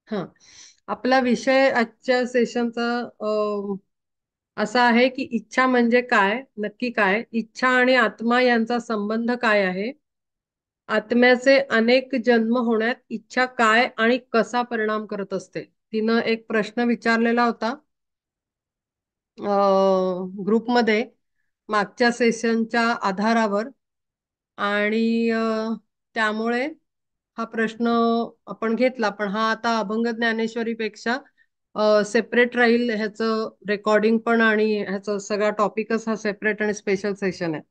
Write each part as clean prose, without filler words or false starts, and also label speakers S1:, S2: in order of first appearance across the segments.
S1: हा, आपला विषय आजच्या सेशनचा असा आहे की इच्छा म्हणजे काय, नक्की काय, इच्छा आणि आत्मा यांचा संबंध काय आहे, आत्म्याचे अनेक जन्म होण्यात इच्छा काय आणि कसा परिणाम करत असते. तिनं एक प्रश्न विचारलेला होता ग्रुपमध्ये मागच्या सेशनच्या आधारावर. आणि त्यामुळे हा प्रश्न आपण घेतला, पण हा आता अभंग ज्ञानेश्वरीपेक्षा सेपरेट राहील. ह्याचं रेकॉर्डिंग पण आणि ह्याचं सगळा टॉपिकच हा सेपरेट आणि स्पेशल सेशन आहे.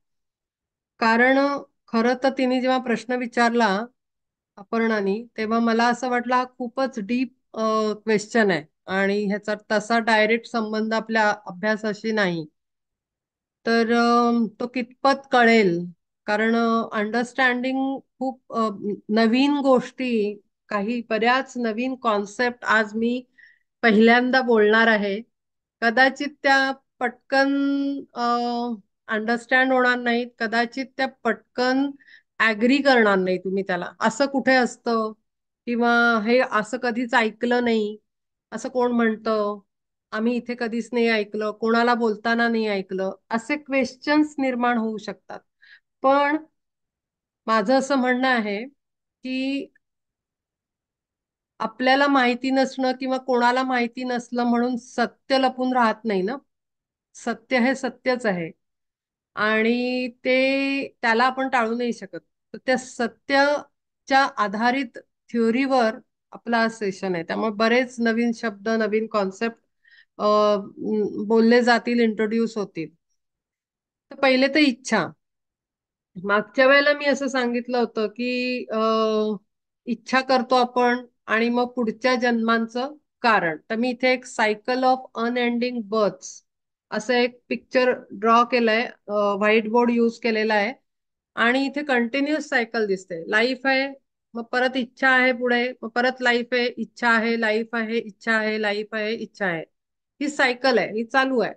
S1: कारण खरं तर तिने जेव्हा प्रश्न विचारला अपर्णानी, तेव्हा मला असं वाटलं हा खूपच डीप क्वेश्चन आहे आणि ह्याचा तसा डायरेक्ट संबंध आपल्या अभ्यासाशी नाही. तर तो कितपत कळेल, कारण अंडरस्टँडिंग खूप नवीन गोष्टी, काही बऱ्याच नवीन कॉन्सेप्ट आज मी पहिल्यांदा बोलणार आहे. कदाचित त्या पटकन अंडरस्टँड होणार नाहीत, कदाचित त्या पटकन ऍग्री करणार नाही तुम्ही त्याला. असं कुठे असतं, किंवा हे असं कधीच ऐकलं नाही, असं कोण म्हणतं, आम्ही इथे कधीच नाही ऐकलं, कोणाला बोलताना नाही ऐकलं, असे क्वेश्चन्स निर्माण होऊ शकतात. पण माझं असं म्हणणं आहे की आपल्याला माहिती नसणं किंवा कोणाला माहिती नसलं म्हणून सत्य लपून राहत नाही ना. सत्य हे सत्यच आहे आणि ते त्याला आपण टाळू नाही शकत. तर त्या सत्याच्या आधारित थ्योरीवर आपला सेशन आहे, त्यामुळे बरेच नवीन शब्द, नवीन कॉन्सेप्ट बोलले जातील, इंट्रोड्यूस होतील. तर पहिले तर इच्छा. मागच्या वेळेला मी असं सांगितलं होतं की इच्छा करतो आपण आणि मग पुढच्या जन्मांचं कारण. तर मी इथे एक सायकल ऑफ अनएंडिंग बर्थ्स असं एक पिक्चर ड्रॉ केलंय, व्हाईट बोर्ड यूज केलेला आहे. आणि इथे कंटिन्युअस सायकल दिसते. लाईफ आहे, मग परत इच्छा आहे, पुढे मग परत लाईफ आहे, इच्छा आहे, लाईफ आहे, इच्छा आहे, लाईफ आहे, इच्छा आहे. ही सायकल आहे, ही चालू आहे.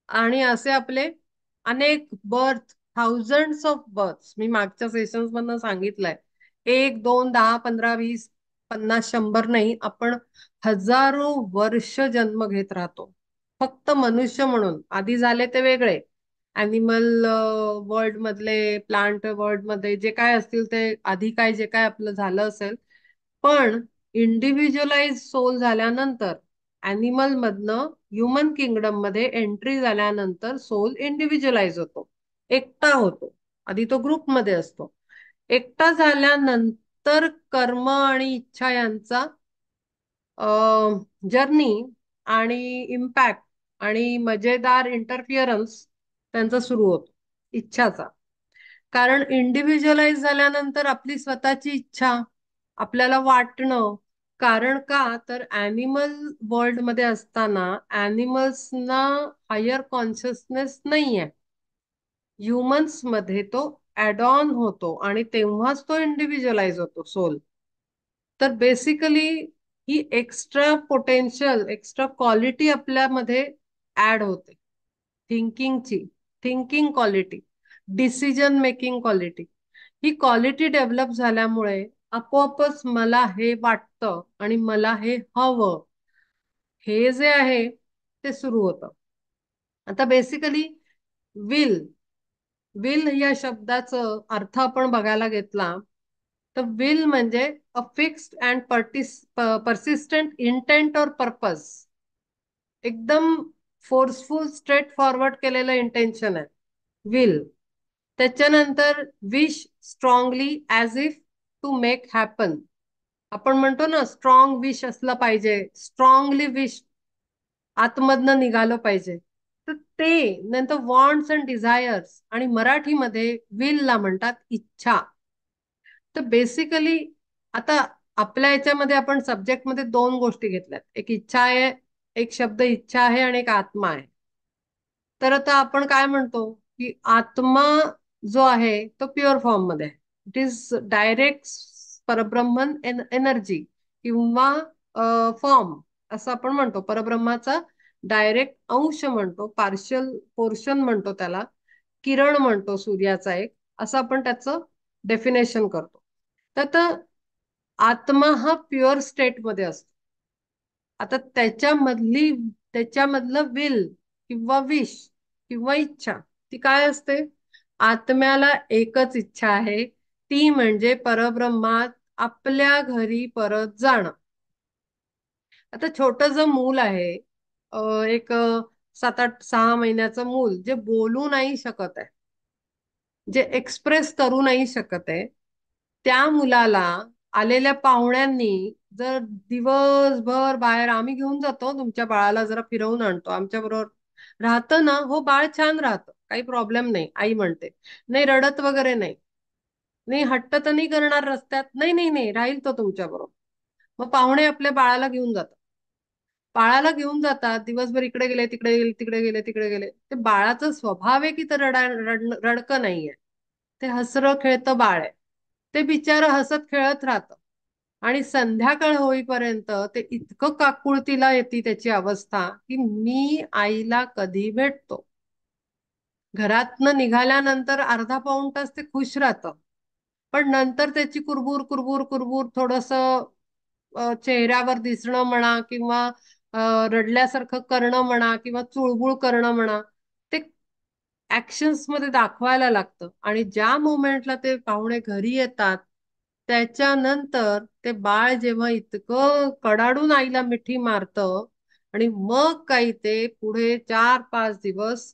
S1: आणि असे आपले अनेक बर्थ, थाउजंड्स ऑफ बर्थ्स मी मागच्या सेशन्स मधनं सांगितलंय. एक, दोन, 10, 15, 20, 50, 100 नाही, आपण हजारो वर्ष जन्म घेत राहतो. फक्त मनुष्य म्हणून. आधी झाले ते वेगळे, अॅनिमल वर्ल्ड मधले, प्लांट वर्ल्ड मध्ये जे काय असतील ते आधी, काय जे काय आपलं झालं असेल. पण इंडिव्हिज्युअलाइज सोल झाल्यानंतर, अॅनिमल मधनं ह्युमन किंगडम मध्ये एंट्री झाल्यानंतर सोल इंडिव्हिज्युअलाइज होतो, एकटा होतो. आधी तो ग्रुप मध्ये असतो. एकटा झाल्यानंतर कर्म आणि इच्छा यांचा जर्नी आणि इम्पॅक्ट आणि मजेदार इंटरफिअरन्स त्यांचा सुरू होतो, इच्छाचा. कारण इंडिव्हिज्युअलाइज झाल्यानंतर आपली स्वतःची इच्छा आपल्याला वाटणं. कारण का तर ॲनिमल वर्ल्ड मध्ये असताना ॲनिमल्सना हायर कॉन्शियसनेस नाहीये. ह्युमन्स मध्ये तो ऍड ऑन होतो आणि तेव्हाच तो इंडिव्हिज्युअलाइज होतो सोल. तर बेसिकली ही एक्स्ट्रा पोटेन्शियल, एक्स्ट्रा क्वालिटी आपल्यामध्ये ऍड होते. थिंकिंगची, thinking quality, decision making quality. ही क्वालिटी डेव्हलप झाल्यामुळे आपोआपच मला हे वाटतं आणि मला हे हवं, हे जे आहे ते सुरू होतं. आता बेसिकली विल, विल या शब्दाचं अर्थ आपण बघायला घेतला तर विल म्हणजे a fixed and persistent intent और पर्पज. एकदम फोर्सफुल, स्ट्रेट फॉरवर्ड केलेलं इंटेन्शन आहे विल. त्याच्यानंतर wish strongly as if two make happen. आपण म्हणतो ना स्ट्रॉंग विश असलं पाहिजे, स्ट्रॉंगली विश आतमधनं निघालं पाहिजे. तर ते नंतर वॉन्ट्स अँड डिझायर्स, आणि मराठीमध्ये विल ला म्हणतात इच्छा. तर बेसिकली आता आपल्या याच्यामध्ये आपण सब्जेक्टमध्ये दोन गोष्टी घेतल्यात, एक इच्छा आहे, एक शब्द इच्छा आहे आणि एक आत्मा आहे. तर आता आपण काय म्हणतो की आत्मा जो आहे तो प्युअर फॉर्म मध्ये आहे. इट इज डायरेक्ट परब्रह्मन एनर्जी किंवा फॉर्म असं आपण म्हणतो. परब्रह्माचा डायरेक्ट अंश म्हणतो, पार्शियल पोर्शन म्हणतो त्याला, किरण म्हणतो सूर्याचा एक, असं आपण त्याचं डेफिनेशन करतो. तर आत्मा हा प्युअर स्टेट मध्ये असतो. आता त्याच्यामधलं विल किंवा विश किंवा इच्छा ती काय असते? आत्म्याला एकच इच्छा आहे, ती म्हणजे परब्रह्मात आपल्या घरी परत जाणं. आता छोटंसं मूल आहे, एक 7-8-6 महिन्याचं मूल जे बोलू नाही शकत आहे, जे एक्सप्रेस करू नाही शकत आहे, त्या मुलाला आलेल्या पाहुण्यांनी जर दिवसभर बाहेर आम्ही घेऊन जातो, तुमच्या बाळाला जरा फिरवून आणतो आमच्या बरोबर राहतं ना, हो बाळ छान राहतं, काही प्रॉब्लेम नाही, आई म्हणते, नाही रडत वगैरे नाही, नाही हट्ट तर नाही करणार रस्त्यात, नाही नाही नाही राहील तो तुमच्या बरोबर. मग पाहुणे आपल्या बाळाला घेऊन जातात, बाळाला घेऊन जातात, दिवसभर इकडे गेले तिकडे गेले तिकडे गेले तिकडे गेले, ते बाळाचा स्वभाव आहे की तर रडकं नाहीये, ते हसरं खेळतं बाळ आहे. ते बिचारं हसत खेळत राहतं आणि संध्याकाळ होईपर्यंत ते इतकं काकुळतीला येते त्याची अवस्था की मी आईला कधी भेटतो. घरातनं निघाल्यानंतर अर्धा पाऊण तास ते खुश राहतं, पण नंतर त्याची कुरबुर कुरबुर कुरबुर थोडस चेहऱ्यावर दिसणं म्हणा किंवा अ, रडल्यासारखं करणं म्हणा किंवा चुळबुळ करणं म्हणा, ते ऍक्शन्स मध्ये दाखवायला लागतं. आणि ज्या मोमेंटला ते पाहुणे घरी येतात त्याच्यानंतर ते बाळ जेव्हा इतकं कडाडून आईला मिठी मारतं आणि मग काही ते पुढे 4-5 दिवस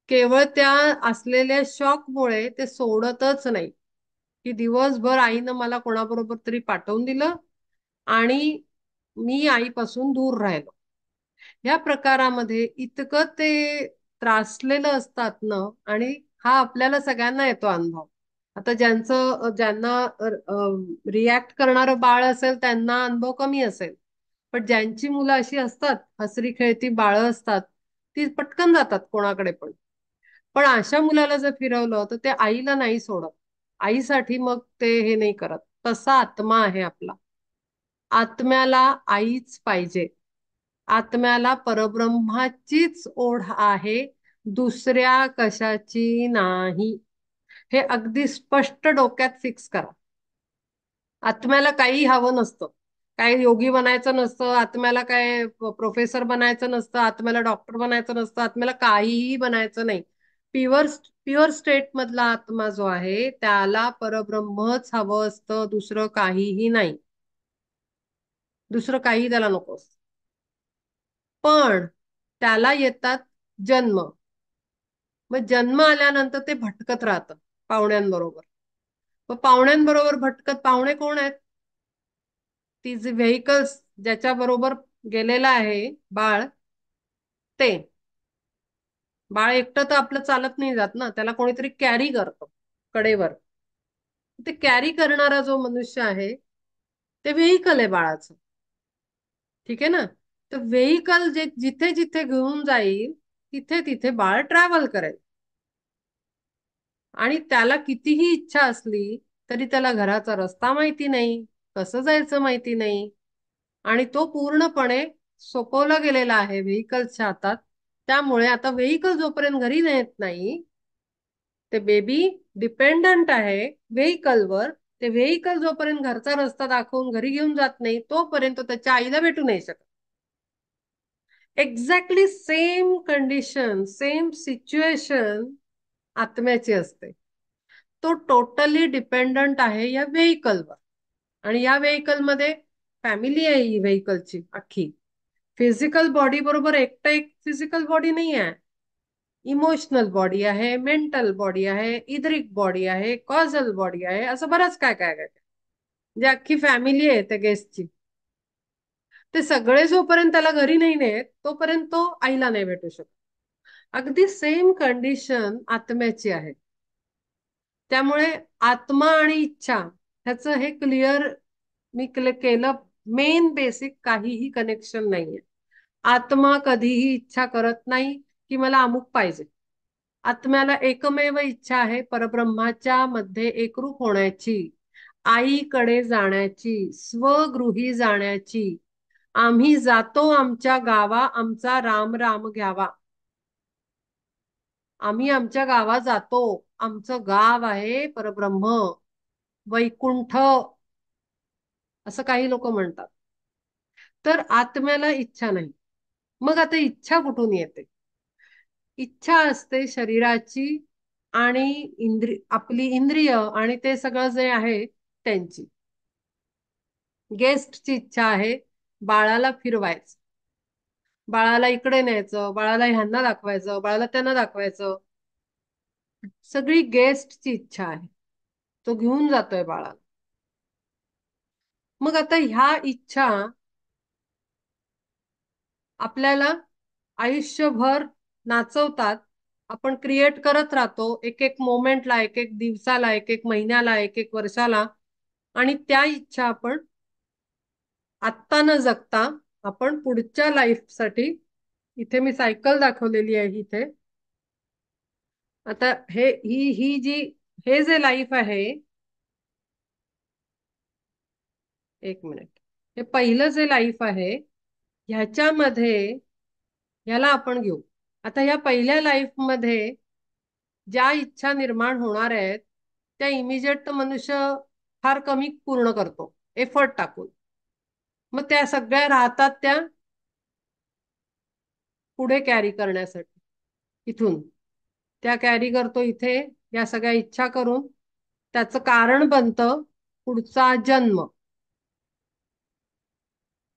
S1: केवळ त्या असलेल्या शॉकमुळे ते सोडतच नाही, की दिवसभर आईनं मला कोणाबरोबर तरी पाठवून दिलं आणि मी आईपासून दूर राहिलो. या प्रकारामध्ये इतकं ते त्रासलेलं असतात ना. आणि हा आपल्याला सगळ्यांना येतो अनुभव. आता ज्यांना रिॲक्ट करणारं बाळ असेल त्यांना अनुभव कमी असेल, पण ज्यांची मुलं अशी असतात, हसरी खेळती बाळं असतात, ती पटकन जातात कोणाकडे पण. पण अशा मुलाला जर फिरवलं तर ते आईला नाही सोडत, आईसाठी मग ते हे नाही करत. तसा आत्मा आहे आपला. आत्म्याला आईच पाहिजे, आत्म्याला परब्रह्माचीच ओढ आहे, दुसऱ्या कशाची नाही. हे अगदी स्पष्ट डोक्यात फिक्स करा. आत्म्याला काही हवं नसतं, काय योगी बनायचं नसतं, आत्म्याला काय प्रोफेसर बनायचं नसतं, आत्म्याला डॉक्टर बनायचं नसतं, आत्म्याला काहीही बनायचं नाही. प्युअर प्युअर स्टेट मधला आत्मा जो आहे त्याला परब्रह्मच हवं असतं, दुसरं काहीही नाही, दुसरं काही त्याला नको असतं. पण त्याला येतात जन्म. मग जन्म आल्यानंतर ते भटकत राहतं पाहुण्यांबरोबर. मग पाहुण्यांबरोबर भटकत, पाहुणे कोण आहेत? ती जे व्हेकल्स ज्याच्या बरोबर गेलेला आहे बाळ, ते बाळ एकटं तर आपलं चालत नाही जात ना, त्याला कोणीतरी कॅरी करतो कडेवर. ते कॅरी करणारा जो मनुष्य आहे ते व्हेकल आहे बाळाचं. ठीक आहे ना? तर व्हेकल जे जिथे जिथे घेऊन जाईल तिथे तिथे बाळ ट्रॅव्हल करेल. आणि त्याला कितीही इच्छा असली तरी त्याला घराचा रस्ता माहिती नाही, कसं जायचं माहिती नाही. आणि तो पूर्णपणे सोपवला गेलेला आहे व्हेकलच्या हातात. त्यामुळे आता व्हेकल जोपर्यंत घरी नेत नाही, ते बेबी डिपेंडंट आहे व्हेकलवर. ते व्हेकल जोपर्यंत घरचा रस्ता दाखवून घरी घेऊन जात नाही तोपर्यंत त्याच्या आईला भेटू नाही शकत. Exactly same condition, same situation आत्म्याची असते. तो टोटली डिपेंडंट आहे या व्हेकलवर. आणि या व्हेकलमध्ये फॅमिली आहे, ही व्हेकलची अख्खी. फिजिकल बॉडी बरोबर एकटं एक फिजिकल बॉडी नाही आहे, इमोशनल बॉडी आहे, मेंटल बॉडी आहे, इद्रिक बॉडी आहे, कॉझल बॉडी आहे, असं बरंच काय काय काय काय. म्हणजे अख्खी फॅमिली आहे त्या गेस्टची. ते सगळे जोपर्यंत त्याला घरी नाही नेत तोपर्यंत तो आईला नाही भेटू शकत. अगदी सेम कंडिशन आत्म्याची आहे. त्यामुळे आत्मा आणि इच्छा ह्याचं हे क्लिअर मी केलं. मेन बेसिक काहीही कनेक्शन नाहीये. आत्मा कधीही इच्छा करत नाही की मला अमुक पाहिजे. आत्म्याला एकमेव इच्छा आहे परब्रह्माच्या मध्ये एकरूप होण्याची, आईकडे जाण्याची, स्वगृही जाण्याची. आम्ही जातो आमच्या गावा, आमचा राम राम घ्यावा. आम्ही आमच्या गावात जातो, आमचं गाव आहे परब्रह्म, वैकुंठ, असं काही लोक म्हणतात. तर आत्म्याला इच्छा नाही. मग आता इच्छा कुठून येते? इच्छा असते शरीराची आणि आपली इंद्रिय आणि ते सगळं जे आहे त्यांची. गेस्टची इच्छा आहे बाळाला फिरवायचं, बाळाला इकडे न्यायचं, बाळाला ह्यांना दाखवायचं, बाळाला त्यांना दाखवायचं. सगळी गेस्टची इच्छा आहे. तो घेऊन जातोय बाळाला. मग आता ह्या इच्छा आपल्याला आयुष्यभर नाचवतात. आपण क्रिएट करत राहतो एक एक मोमेंटला, एक एक दिवसाला, एक एक महिन्याला, एक एक वर्षाला. आणि त्या इच्छा आपण आत्ता न जगता आपण पुढच्या लाईफसाठी, इथे मी सायकल दाखवलेली आहे इथे. आता ही जी हे जे लाईफ आहे, एक मिनिट, हे पहिलं जे लाईफ आहे ह्याच्यामध्ये ह्याला आपण घेऊ. आता ह्या पहिल्या लाईफ मध्ये ज्या इच्छा निर्माण होणार आहेत त्या इमिजिएट मनुष्य फार कमी पूर्ण करतो एफर्ट टाकून. मग त्या सगळ्या राहतात त्या पुढे कॅरी करण्यासाठी. इथून त्या कॅरी करतो इथे या सगळ्या इच्छा करून, त्याचं कारण बनतं पुढचा जन्म.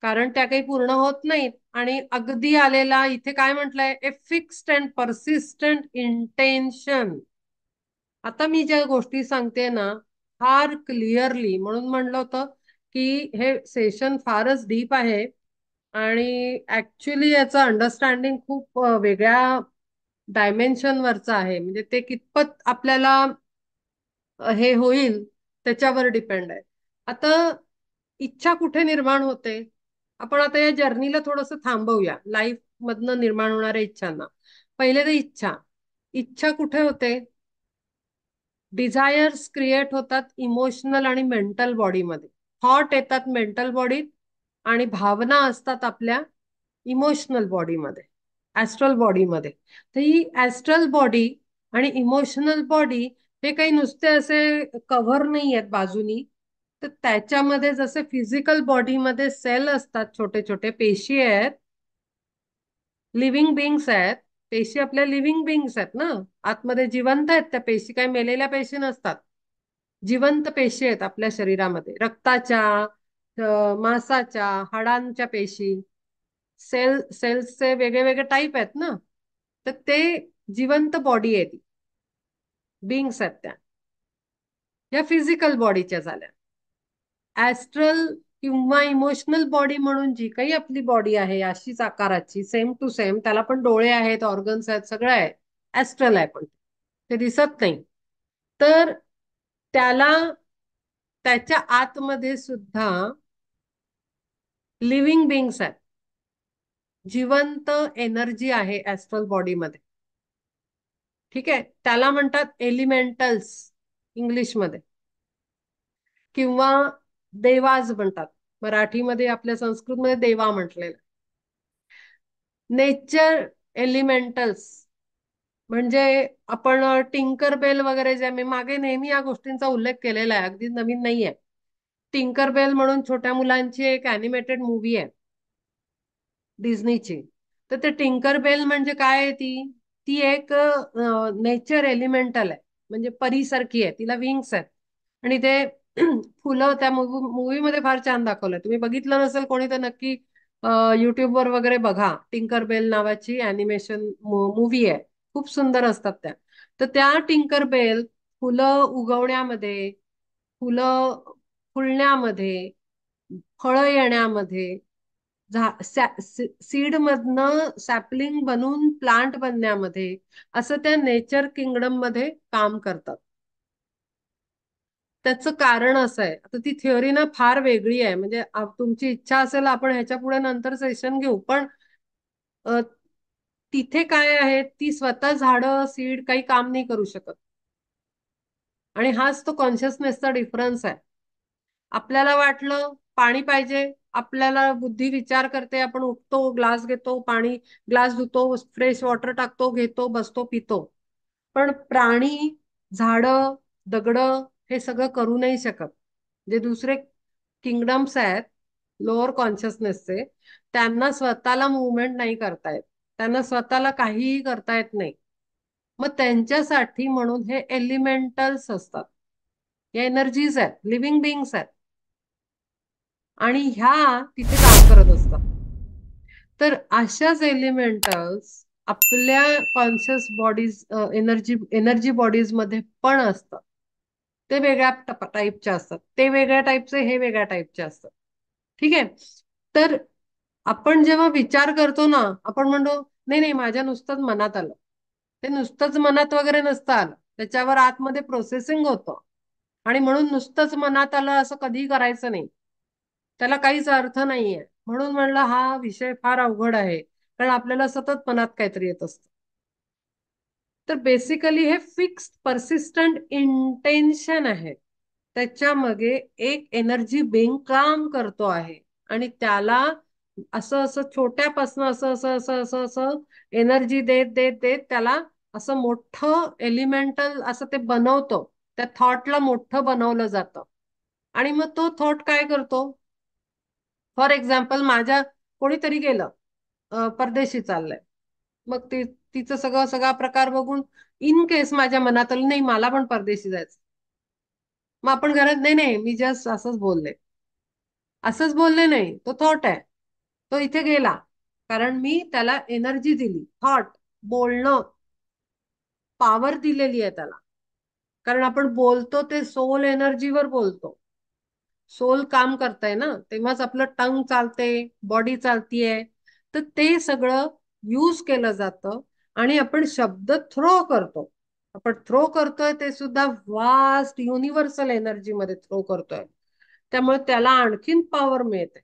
S1: कारण त्या काही पूर्ण होत नाहीत. आणि अगदी आलेला इथे काय म्हटलंय, a fixed and persistent intention. आता मी ज्या गोष्टी सांगते ना फार क्लिअरली, म्हणून म्हणलं होतं की हे सेशन फारच डीप आहे. आणि ऍक्च्युली याचं अंडरस्टँडिंग खूप वेगळ्या डायमेन्शन वरचं आहे. म्हणजे ते कितपत आपल्याला हे होईल त्याच्यावर डिपेंड आहे. आता इच्छा कुठे निर्माण होते? आपण आता या जर्नीला थोडंसं थांबवूया, लाईफ मधनं निर्माण होणाऱ्या इच्छांना. पहिले तर इच्छा, इच्छा कुठे होते? डिझायर्स क्रिएट होतात इमोशनल आणि मेंटल बॉडीमध्ये. थॉट येतात मेंटल बॉडीत आणि भावना असतात आपल्या इमोशनल बॉडीमध्ये, ऍस्ट्रल बॉडीमध्ये. तर ही ऍस्ट्रल बॉडी आणि इमोशनल बॉडी हे काही नुसते असे कव्हर नाही आहेत बाजूनी. तर त्याच्यामध्ये जसे फिजिकल बॉडीमध्ये सेल असतात, छोटे छोटे पेशी आहेत, लिव्हिंग बिंग्स आहेत. पेशी आपल्या लिव्हिंग बिंग्स आहेत ना, आतमध्ये जिवंत आहेत त्या पेशी, काही मेलेल्या पेशी नसतात. जिवंत पेशी आहेत आपल्या शरीरामध्ये, रक्ताच्या, मांसाच्या, हाडांच्या पेशी. सेल्सचे वेगळे वेगळे टाईप आहेत ना. तर ते जिवंत बॉडी आहे ती, बिंग्स आहेत त्या. या फिजिकल बॉडीच्या झाल्या. ऍस्ट्रल किंवा इमोशनल बॉडी म्हणून जी काही आपली बॉडी आहे अशीच आकाराची, सेम टू सेम, त्याला पण डोळे आहेत, ऑर्गन्स आहेत, सगळं आहे. ऍस्ट्रल आहे पण ते दिसत नाही. तर त्याला त्याच्या आतमध्ये सुद्धा लिव्हिंग बिंग्स आहेत, जिवंत एनर्जी आहे ऍस्ट्रल बॉडीमध्ये. ठीक आहे, त्याला म्हणतात एलिमेंटल्स इंग्लिशमध्ये, किंवा देवाज म्हणतात. मराठीमध्ये आपल्या संस्कृतमध्ये देवा म्हटलेलं. नेचर एलिमेंटल्स म्हणजे आपण टिंकर बेल वगैरे, जे मी मागे नेहमी या गोष्टींचा उल्लेख केलेला आहे, अगदी नवीन नाहीये. टिंकर बेल म्हणून छोट्या मुलांची एक अॅनिमेटेड मूवी आहे डिझनीची. तर ते टिंकर बेल म्हणजे काय आहे? ती ती एक नेचर एलिमेंटल आहे, म्हणजे परीसारखी आहे, तिला विंग्स आहेत. आणि ते फुलं त्या मूवीमध्ये फार छान दाखवलंय. तुम्ही बघितलं नसेल कोणी तर नक्की युट्यूबवर वगैरे बघा. टिंकर बेल नावाची अॅनिमेशन मूवी आहे, खूप सुंदर असतात त्या. तर त्या टिंकर बेल फुलं उगवण्यामध्ये, फुलं फुलण्यामध्ये, फळं येण्यामध्ये, सीड मधनं सॅपलिंग बनून प्लांट बनण्यामध्ये, असं त्या नेचर किंगडम मध्ये काम करतात. त्याचं कारण असं आहे, आता ती थिअरी ना फार वेगळी आहे. म्हणजे तुमची इच्छा असेल आपण ह्याच्या पुढे नंतर सेशन घेऊ. पण अ, तिथे काय आहे, ती स्वतः झाडं सीड काही काम नाही करू शकत. आणि हाच तो कॉन्शियसनेसचा डिफरन्स आहे. आपल्याला वाटलं पाणी पाहिजे, आपल्याला बुद्धी विचार करते, आपण उठतो, ग्लास घेतो, पाणी, ग्लास धुतो, फ्रेश वॉटर टाकतो, घेतो, बसतो, पितो. पण प्राणी, झाडं, दगड हे सगळं करू नाही शकत. जे दुसरे किंगडम्स आहेत लोअर कॉन्शियसनेसचे, त्यांना स्वतःला मुवमेंट नाही करता येत, त्यांना स्वतःला काहीही करता येत नाही. मग त्यांच्यासाठी म्हणून हे एलिमेंटल्स असतात, या एनर्जीज आहेत, लिव्हिंग बिंग्स आहेत, आणि ह्या तिथे काम करत असतात. तर अशाच एलिमेंटल्स आपल्या conscious bodies, energy energy bodies मध्ये पण असतात. ते वेगळ्या टाईपचे असतात, ते वेगळ्या टाईपचे, हे वेगळ्या टाईपचे असतात. ठीक आहे. तर आपण जेव्हा विचार करतो ना, आपण म्हणतो नाही नाही माझ्या नुसतंच मनात आलं. ते नुसतंच मनात वगैरे नसतं आलं, त्याच्यावर आतमध्ये प्रोसेसिंग होतं. आणि म्हणून नुसतंच मनात आलं असं कधीही करायचं नाही, त्याला काहीच अर्थ नाहीये. म्हणून म्हणलं हा विषय फार अवघड आहे, कारण आपल्याला सतत मनात काहीतरी येत असतं. तर बेसिकली हे फिक्स्ड परसिस्टंट इंटेन्शन आहे, त्याच्यामागे एक एनर्जी बिंग काम करतो आहे. आणि त्याला असं असं छोट्यापासनं असं असं असं असं असं एनर्जी देत देत देत त्याला असं मोठं एलिमेंटल असं ते बनवतो. त्या थॉटला मोठं बनवलं जातं. आणि मग तो थॉट काय करतो? फॉर एक्झाम्पल, माझ्या कोणीतरी गेलं, परदेशी चाललंय. मग ते तिचं सगळं सगळा प्रकार बघून इन केस माझ्या मनात आलं नाही मला पण परदेशी जायचं, मग आपण घरात नाही नाही मी जस्ट असंच बोलले, असंच बोलले नाही, तो थॉट आहे. तो इथे गेला कारण मी त्याला एनर्जी दिली, थॉट, बोलणं, पॉवर दिलेली आहे त्याला. कारण आपण बोलतो ते सोल एनर्जीवर बोलतो, सोल काम करताय ना, तेव्हाच आपलं टंग चालते, बॉडी चालतीये. तर ते सगळं यूज केलं जातं. आणि आपण शब्द थ्रो करतो, आपण थ्रो करतोय ते सुद्धा वास्ट युनिव्हर्सल एनर्जी मध्ये थ्रो करतोय, त्यामुळे त्याला आणखीन पॉवर मिळते.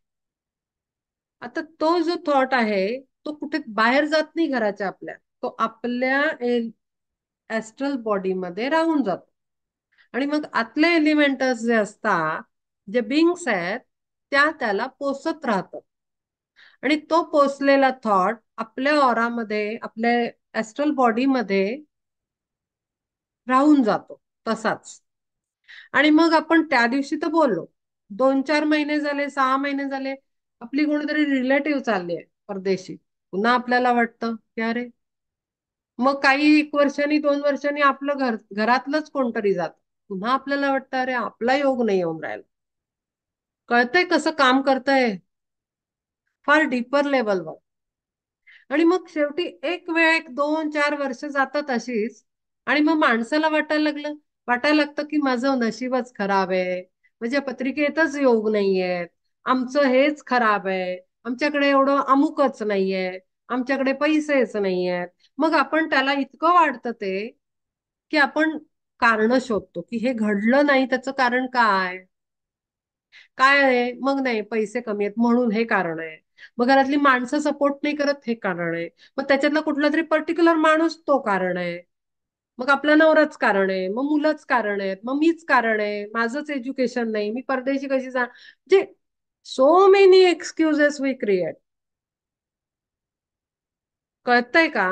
S1: आता तो जो थॉट आहे तो कुठे बाहेर जात नाही घराच्या आपल्या, तो आपल्या ऍस्ट्रल बॉडी मध्ये राहून जातो. आणि मग आतले एलिमेंटर्स जे असतात, जे बिंग्स आहेत, त्या त्याला पोसत राहतात. आणि तो पोसलेला थॉट आपल्या ऑरामध्ये, आपल्या ऍस्ट्रल बॉडीमध्ये राहून जातो तसाच. आणि मग आपण त्या दिवशी तर बोललो, 2-4 महिने झाले, 6 महिने झाले, आपली कोणीतरी रिलेटिव्ह चालली आहे परदेशी, पुन्हा आपल्याला वाटतं की अरे, मग काही 1 वर्षांनी 2 वर्षांनी आपलं घरातलंच कोणतरी जात, पुन्हा आपल्याला वाटतं अरे आपला योग नाही येऊन राहिला. कळतंय कसं काम करतंय? फार डीपर लेवलवर. आणि मग शेवटी एक वेळ, 1-2-4 वर्ष जातात अशीच. आणि मग माणसाला वाटायला लागतं की माझं नशीबच खराब आहे, माझ्या पत्रिकेतच योग नाहीये, आमचं हेच खराब आहे, आमच्याकडे एवढं अमुकच नाहीये, आमच्याकडे पैसेच नाहीयेत. मग आपण त्याला इतकं वाटतं ते, की आपण कारण शोधतो की हे घडलं नाही त्याचं कारण काय. काय आहे? मग नाही पैसे कमी आहेत म्हणून हे कारण आहे, मग घरातली माणसं सपोर्ट नाही करत हे कारण आहे, मग त्याच्यातला कुठला तरी पर्टिक्युलर माणूस तो कारण आहे, मग आपला नवराच कारण आहे, मग मुलंच कारण आहेत, मग मीच कारण आहे, माझंच एज्युकेशन नाही, मी परदेशी कशी जा, म्हणजे so many excuses we create. कळतंय का?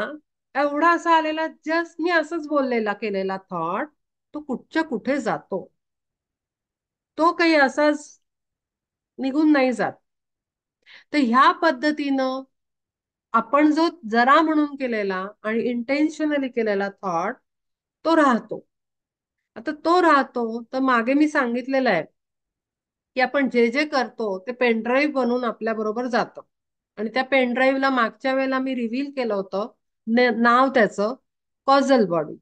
S1: एवढा असा आलेला, जस्ट मी असंच बोललेला केलेला थॉट तो कुठच्या कुठे जातो, तो काही असाच निघून नाही जात. तर ह्या पद्धतीनं आपण जो जरा म्हणून केलेला आणि इंटेन्शनली केलेला थॉट तो राहतो. आता तो राहतो तर मागे मी सांगितलेलं आहे की आपण जे जे करतो ते पेनड्राईव्ह बनून आपल्या बरोबर जातं. आणि त्या पेनड्राईव्हला मागच्या वेळेला मी रिव्हील केलं होतं, नाव त्याचं कॉझल बॉडी.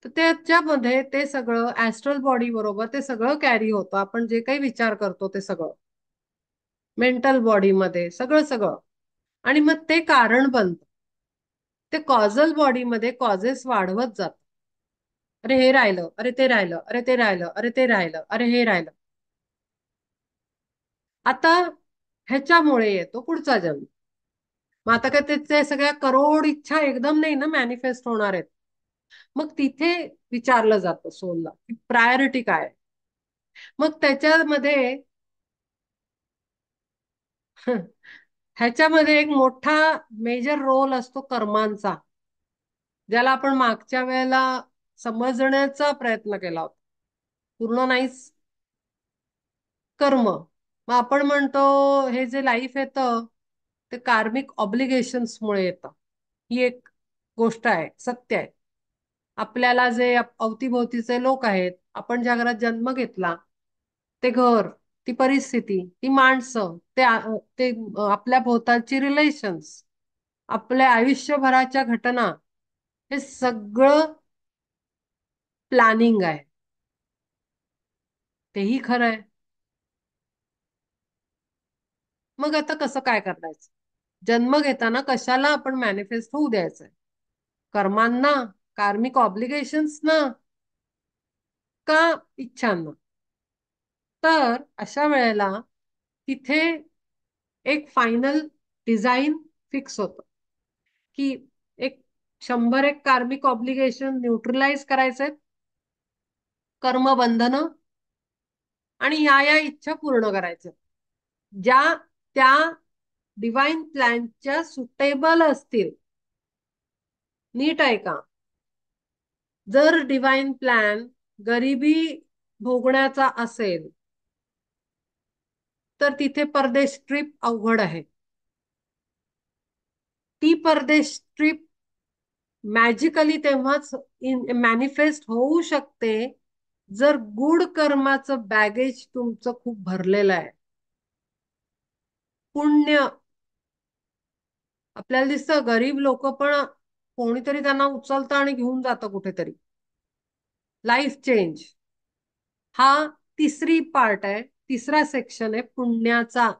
S1: तर त्याच्यामध्ये ते सगळं ऍस्ट्रल बॉडी बरोबर ते सगळं कॅरी होतं, आपण जे काही विचार करतो ते सगळं मेंटल बॉडीमध्ये सगळं सगळं. आणि मग ते कारण बनतं, ते कॉझल बॉडीमध्ये कॉझेस वाढवत जात. अरे हे राहिलं, अरे ते राहिलं, अरे ते राहिलं, अरे ते राहिलं, अरे हे राहिलं. आता ह्याच्यामुळे येतो पुढचा जन्म. मग आता काय त्याच्या सगळ्या करोड इच्छा एकदम नाही ना मॅनिफेस्ट होणार आहेत. मग तिथे विचारलं जातं सोलला की प्रायोरिटी काय. मग त्याच्यामध्ये ह्याच्यामध्ये एक मोठा मेजर रोल असतो कर्मांचा, ज्याला आपण मागच्या वेळेला समजण्याचा प्रयत्न केला होता, पूर्ण नाहीच. कर्म. मग आपण म्हणतो हे जे लाईफ येतं ते कार्मिक ऑब्लिगेशन्समुळे येतं. ही एक गोष्ट आहे, सत्य आहे. आपल्याला जे अवतीभोवतीचे लोक आहेत, आपण ज्या घरात जन्म घेतला, ते घर, ती परिस्थिती, ती माणसं, ते आपल्या भोवतालची रिलेशन्स, आपल्या आयुष्यभराच्या घटना, हे सगळं प्लॅनिंग आहे. तेही खरं आहे. मग आता कसं काय करायचं? जन्म घेताना कशाला आपण मॅनिफेस्ट होऊ द्यायचंय? कर्मांना, कार्मिक ऑब्लिगेशन्स ना, का इच्छांना? तर अशा वेळेला तिथे एक फायनल डिझाईन फिक्स होतं की एक 100 कार्मिक ऑब्लिगेशन न्यूट्रलाइज करायचे, कर्मबंधन आणि या इच्छा पूर्ण करायच्या ज्या त्या डिवाइन प्लॅनच्या सुटेबल असतील. नीट आहे का? जर डिवाइन प्लॅन गरिबी भोगण्याचा असेल तर तिथे परदेश ट्रिप अवघड आहे. ती परदेश ट्रिप मॅजिकली तेव्हाच मॅनिफेस्ट होऊ शकते जर गुड कर्माचं बॅगेज तुमचं खूप भरलेलं आहे. पुण्य, आपल्याला दिसतं गरीब लोक पण कोणीतरी त्यांना उचलतं आणि घेऊन जातं कुठेतरी. लाईफ चेंज हा तिसरी पार्ट आहे, तिसरा सेक्शन आहे पुण्याचा.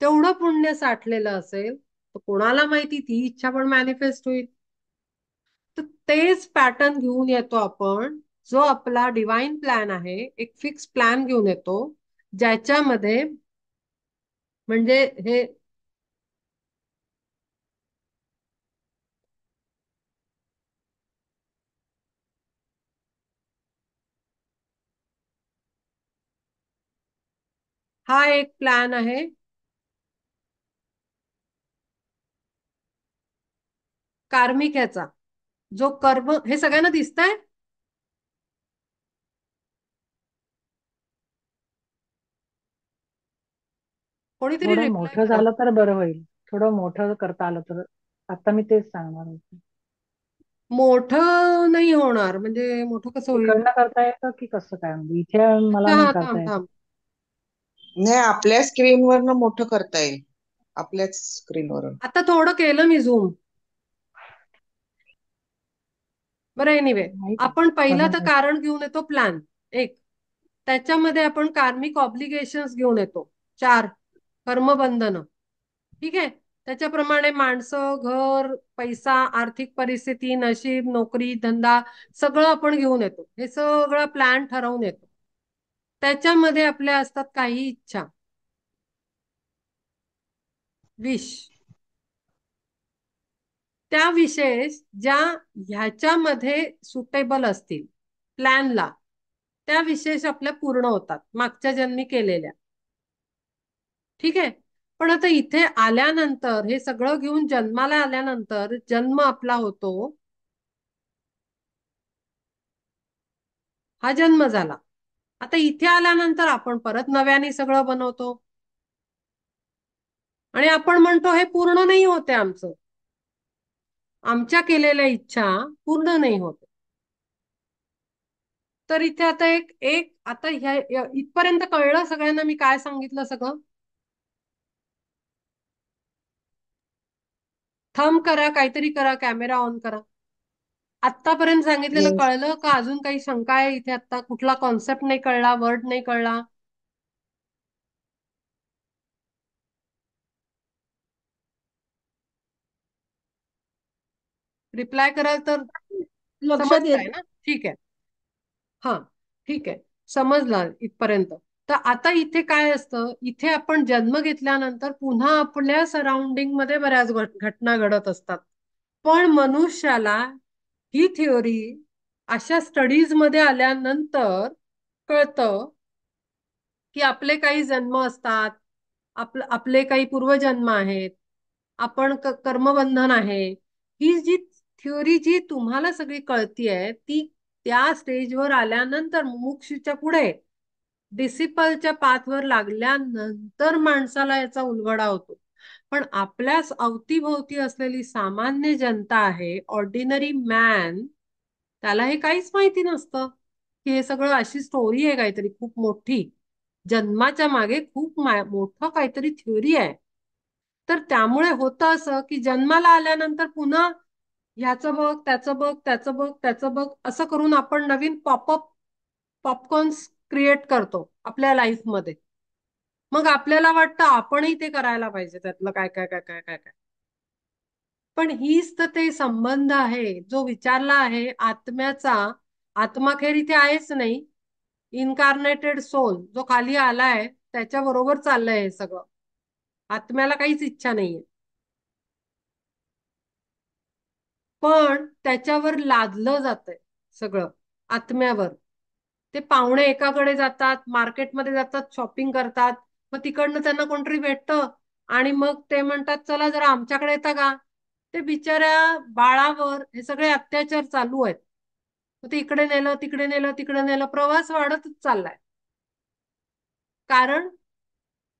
S1: तेवढं पुण्य साठलेलं असेल तर कोणाला माहिती ती इच्छा पण मॅनिफेस्ट होईल. तर तेच पॅटर्न घेऊन येतो आपण. जो आपला डिवाइन प्लॅन आहे, एक फिक्स प्लॅन घेऊन येतो ज्याच्यामध्ये म्हणजे हे हा एक प्लॅन आहे कार्मिक ह्याचा. जो कर्म हे सगळ्यांना दिसतंय. कोणीतरी
S2: थोडं
S1: रिप्लाय
S2: मोठं
S1: करा.
S2: झालं तर बरं होईल. थोडं मोठं करता आलं तर. आता मी तेच सांगणार होते.
S1: मोठं नाही होणार म्हणजे मोठं कसं होईल?
S2: तिकडनं करता येतं की कसं काय, म्हणजे इथे मला
S1: अच्छा,
S2: नाही
S1: हा,
S2: करता
S1: थांब
S2: येत.
S1: थांब.
S3: नाही, आपल्या स्क्रीनवरनं मोठं करता येईल. आपल्याच स्क्रीनवरून.
S1: आता थोडं केलं मी झूम. बरं, एनिवे,
S2: माहिती.
S1: आपण पहिलं तर
S2: बघा.
S1: कारण घेऊन येतो प्लॅन एक. त्याच्यामध्ये आपण कार्मिक ऑब्लिगेशन्स घेऊन येतो 4 कर्मबंधन. ठीक आहे. त्याच्याप्रमाणे माणसं, घर, पैसा, आर्थिक परिस्थिती, नशीब, नोकरी, धंदा, सगळं आपण घेऊन येतो. हे सगळं प्लॅन ठरवून येतो. त्याच्यामध्ये आपल्या असतात काही इच्छा, विश. त्या विशेष ज्या ह्याच्यामध्ये सुटेबल असतील प्लॅनला, त्या विशेष आपल्या पूर्ण होतात मागच्या जन्मी केलेल्या. ठीक आहे. पण आता इथे आल्यानंतर हे सगळं घेऊन जन्माला आल्यानंतर जन्म आपला होतो. हा जन्म झाला. आता इथे आल्यानंतर आपण परत नव्याने सगळं बनवतो आणि आपण म्हणतो हे पूर्ण नाही होते आमचं. आमच्या केलेल्या इच्छा पूर्ण नाही होत. तर इथे आता एक एक आता इथपर्यंत कळलं सगळ्यांना मी काय सांगितलं सगळं? थंब करा, काहीतरी करा, कॅमेरा ऑन करा. आतापर्यंत सांगितलेलं
S3: येस.
S1: कळलं का? अजून काही शंका आहे इथे? आता कुठला कॉन्सेप्ट नाही कळला, वर्ड नाही कळला? रिप्लाय कराल तर
S4: लक्षात येत.
S1: समजताय ना? ठीक आहे. हा, ठीक आहे. समजला इथपर्यंत. तर आता इथे काय असतं, इथे आपण जन्म घेतल्यानंतर पुन्हा आपल्या सराउंडिंग मध्ये बऱ्याच घटना घडत असतात. पण मनुष्याला ही थिओरी अशा स्टडीज मध्ये आल्यानंतर कळतं की आपले काही जन्म असतात, आपले काही पूर्वजन्म आहेत, आपण कर्मबंधन आहे. ही जी थिओरी जी तुम्हाला सगळी कळतीये ती त्या स्टेजवर आल्यानंतर मुमुक्षूच्या पुढे डिसिपलच्या पाथवर लागल्यानंतर माणसाला याचा उलगडा होतो. पण आपल्याच अवतीभोवती असलेली सामान्य जनता आहे, ऑर्डिनरी मॅन, त्याला हे काहीच माहिती नसतं की हे सगळं अशी स्टोरी आहे, काहीतरी खूप मोठी, जन्माच्या मागे खूप मोठं काहीतरी थ्योरी आहे. तर त्यामुळे होतं असं की जन्माला आल्यानंतर पुन्हा ह्याचं बघ, त्याचं बघ, त्याचं बघ, त्याचं बघ, असं करून आपण नवीन पॉपकॉर्न्स क्रिएट करतो आपल्या लाईफमध्ये. मग आपल्याला वाटतं आपणही ते करायला पाहिजे, त्यातलं काय काय काय काय काय काय. पण हीच तर ते संबंध आहे जो विचारला आहे आत्म्याचा. आत्माखेर इथे आहेच नाही. इन्कारनेटेड सोल जो खाली आलाय त्याच्या बरोबर चाललंय हे सगळं. आत्म्याला काहीच इच्छा नाहीये, पण त्याच्यावर लादलं जातंय सगळं आत्म्यावर. ते पाहुणे एकाकडे जातात, मार्केटमध्ये जातात, शॉपिंग करतात, मग तिकडनं त्यांना कोणतरी भेटतं आणि मग ते म्हणतात चला जरा आमच्याकडे येता का. ते बिचाऱ्या बाळावर हे सगळे अत्याचार चालू आहेत. मग ते इकडे नेलं, तिकडे नेलं, तिकडे नेलं, प्रवास वाढतच चाललाय. कारण